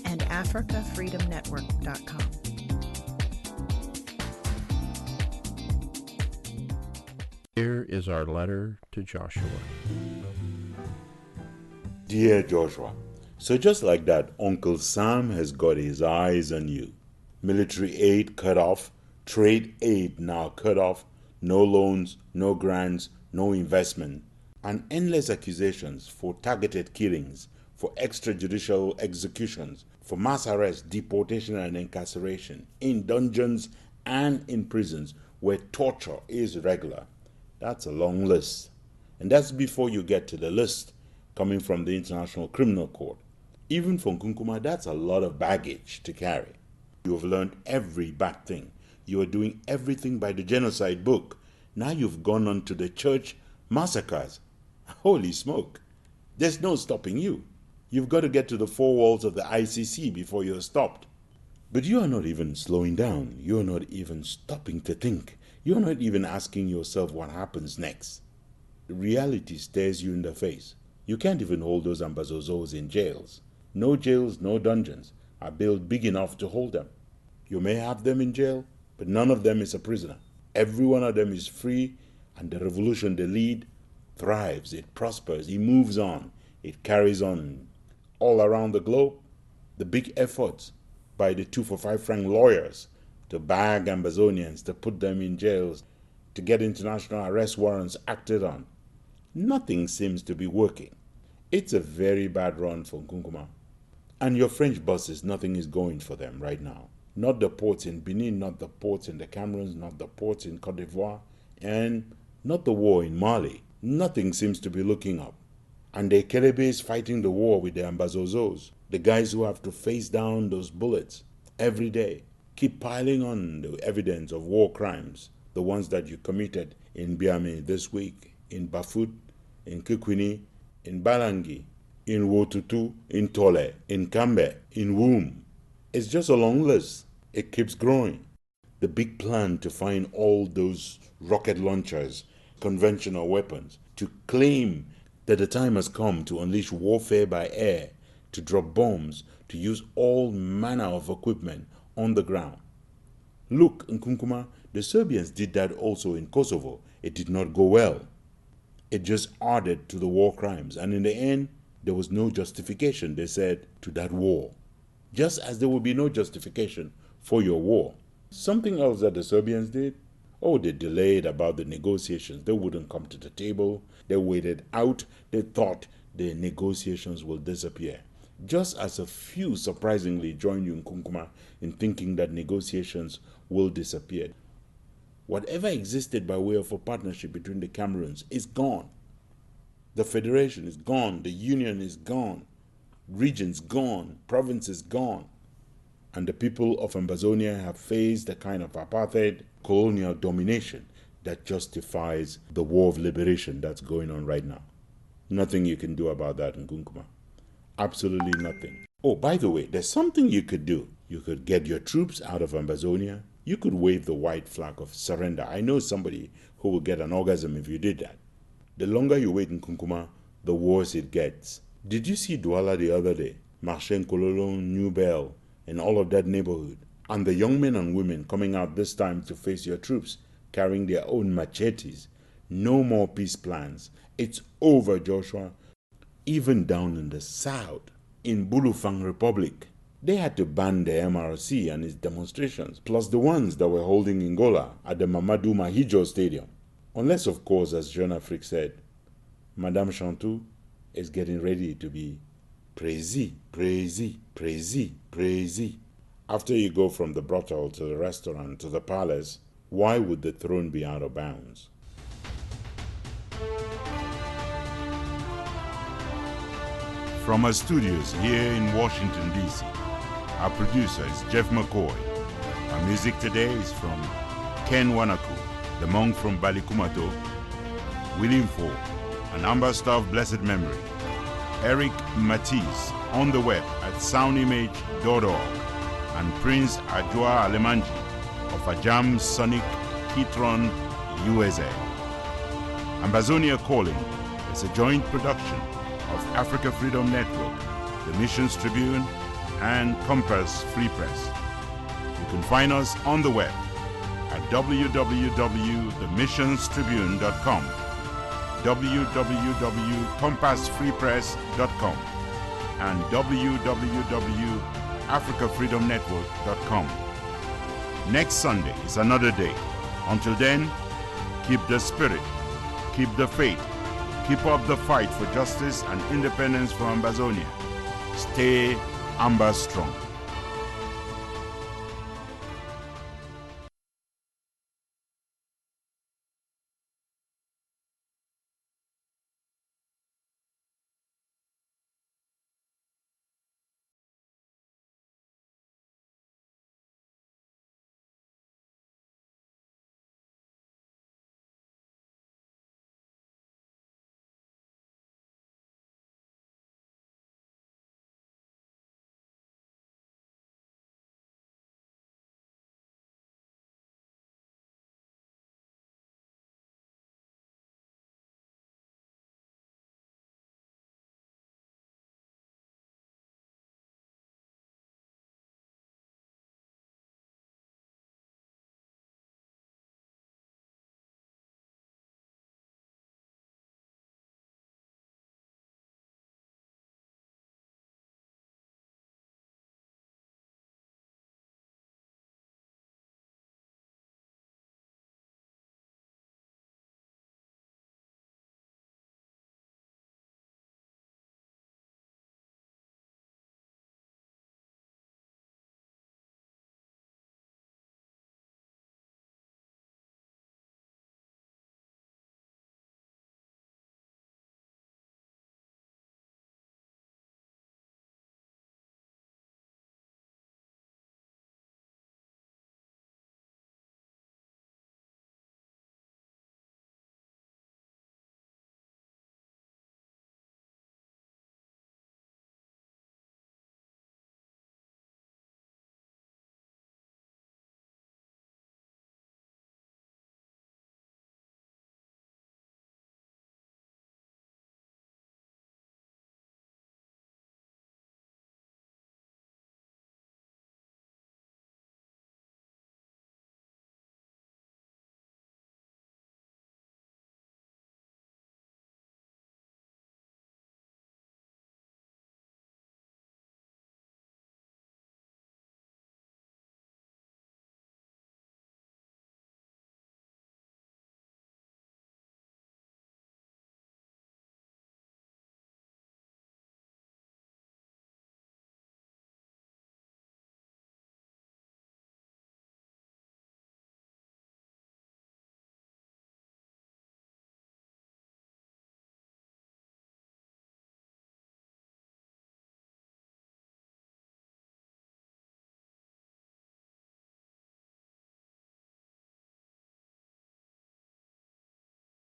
and africafreedomnetwork.com. Here is our letter to Joshua. Dear Joshua, so just like that, Uncle Sam has got his eyes on you. Military aid cut off, trade aid now cut off, no loans, no grants, no investment, and endless accusations for targeted killings, for extrajudicial executions, for mass arrest, deportation, and incarceration, in dungeons and in prisons where torture is regular. That's a long list. And that's before you get to the list coming from the International Criminal Court. Even for Nkunkuma, that's a lot of baggage to carry. You have learned every bad thing. You are doing everything by the genocide book. Now you've gone on to the church massacres. Holy smoke. There's no stopping you. You've got to get to the 4 walls of the ICC before you're stopped. But you are not even slowing down. You are not even stopping to think. You are not even asking yourself what happens next. The reality stares you in the face. You can't even hold those ambazozos in jails. No jails, no dungeons are built big enough to hold them. You may have them in jail, but none of them is a prisoner. Every one of them is free, and the revolution they lead thrives, it prospers, it moves on, it carries on. All around the globe, the big efforts by the 2 for 5 franc lawyers to bag Ambazonians, to put them in jails, to get international arrest warrants acted on. Nothing seems to be working. It's a very bad run for Nkunkuma. And your French bosses, nothing is going for them right now. Not the ports in Benin, not the ports in the Cameroons, not the ports in Cote d'Ivoire, and not the war in Mali. Nothing seems to be looking up. And the Kelebe is fighting the war with the Ambazozos, the guys who have to face down those bullets every day. Keep piling on the evidence of war crimes, the ones that you committed in Biame this week, in Bafut, in Kikwini, in Balangi, in Wotutu, in Tole, in Kambe, in Womb. It's just a long list. It keeps growing. The big plan to find all those rocket launchers, conventional weapons, to claim that the time has come to unleash warfare by air, to drop bombs, to use all manner of equipment, on the ground. Look, Nkunkuma, the Serbians did that also in Kosovo. It did not go well. It just added to the war crimes, and in the end, there was no justification, they said, to that war. Just as there will be no justification for your war. Something else that the Serbians did, they delayed about the negotiations. They wouldn't come to the table. They waited out. They thought the negotiations will disappear. Just as a few surprisingly joined you in Nkunkuma in thinking that negotiations will disappear. Whatever existed by way of a partnership between the Cameroons is gone. The federation is gone. The union is gone. Regions gone. Provinces gone. And the people of Ambazonia have faced a kind of apartheid, colonial domination that justifies the war of liberation that's going on right now. Nothing you can do about that in Nkunkuma. Absolutely nothing. Oh, by the way, there's something you could do. You could get your troops out of Ambazonia. You could wave the white flag of surrender. I know somebody who will get an orgasm if you did that. The longer you wait in Nkunkuma, the worse it gets. Did you see Douala the other day? Marché Nkololo, New Bell, and all of that neighborhood? And the young men and women coming out this time to face your troops, carrying their own machetes. No more peace plans. It's over, Joshua. Even down in the south, in Bulufang Republic, they had to ban the MRC and its demonstrations, plus the ones that were holding in Gola at the Mamadou Mahijo Stadium. Unless, of course, as Jeune Afrique said, Madame Chantou is getting ready to be praisée. After you go from the brothel to the restaurant to the palace, why would the throne be out of bounds? From our studios here in Washington, D.C., our producer is Jeff McCoy. Our music today is from Ken Wanaku, the monk from Balikumato, William Ford, and Ambassador of Blessed Memory, Eric Matisse, on the web at soundimage.org, and Prince Ajua Alemanji of Ajam Sonic Kitron, USA. Ambazonia Calling is a joint production of Africa Freedom Network, the Missions Tribune, and Compass Free Press. You can find us on the web at www.themissionstribune.com, www.compassfreepress.com, and www.africafreedomnetwork.com. Next Sunday is another day. Until then, keep the spirit, keep the faith, keep up the fight for justice and independence for Ambazonia. Stay Amba strong.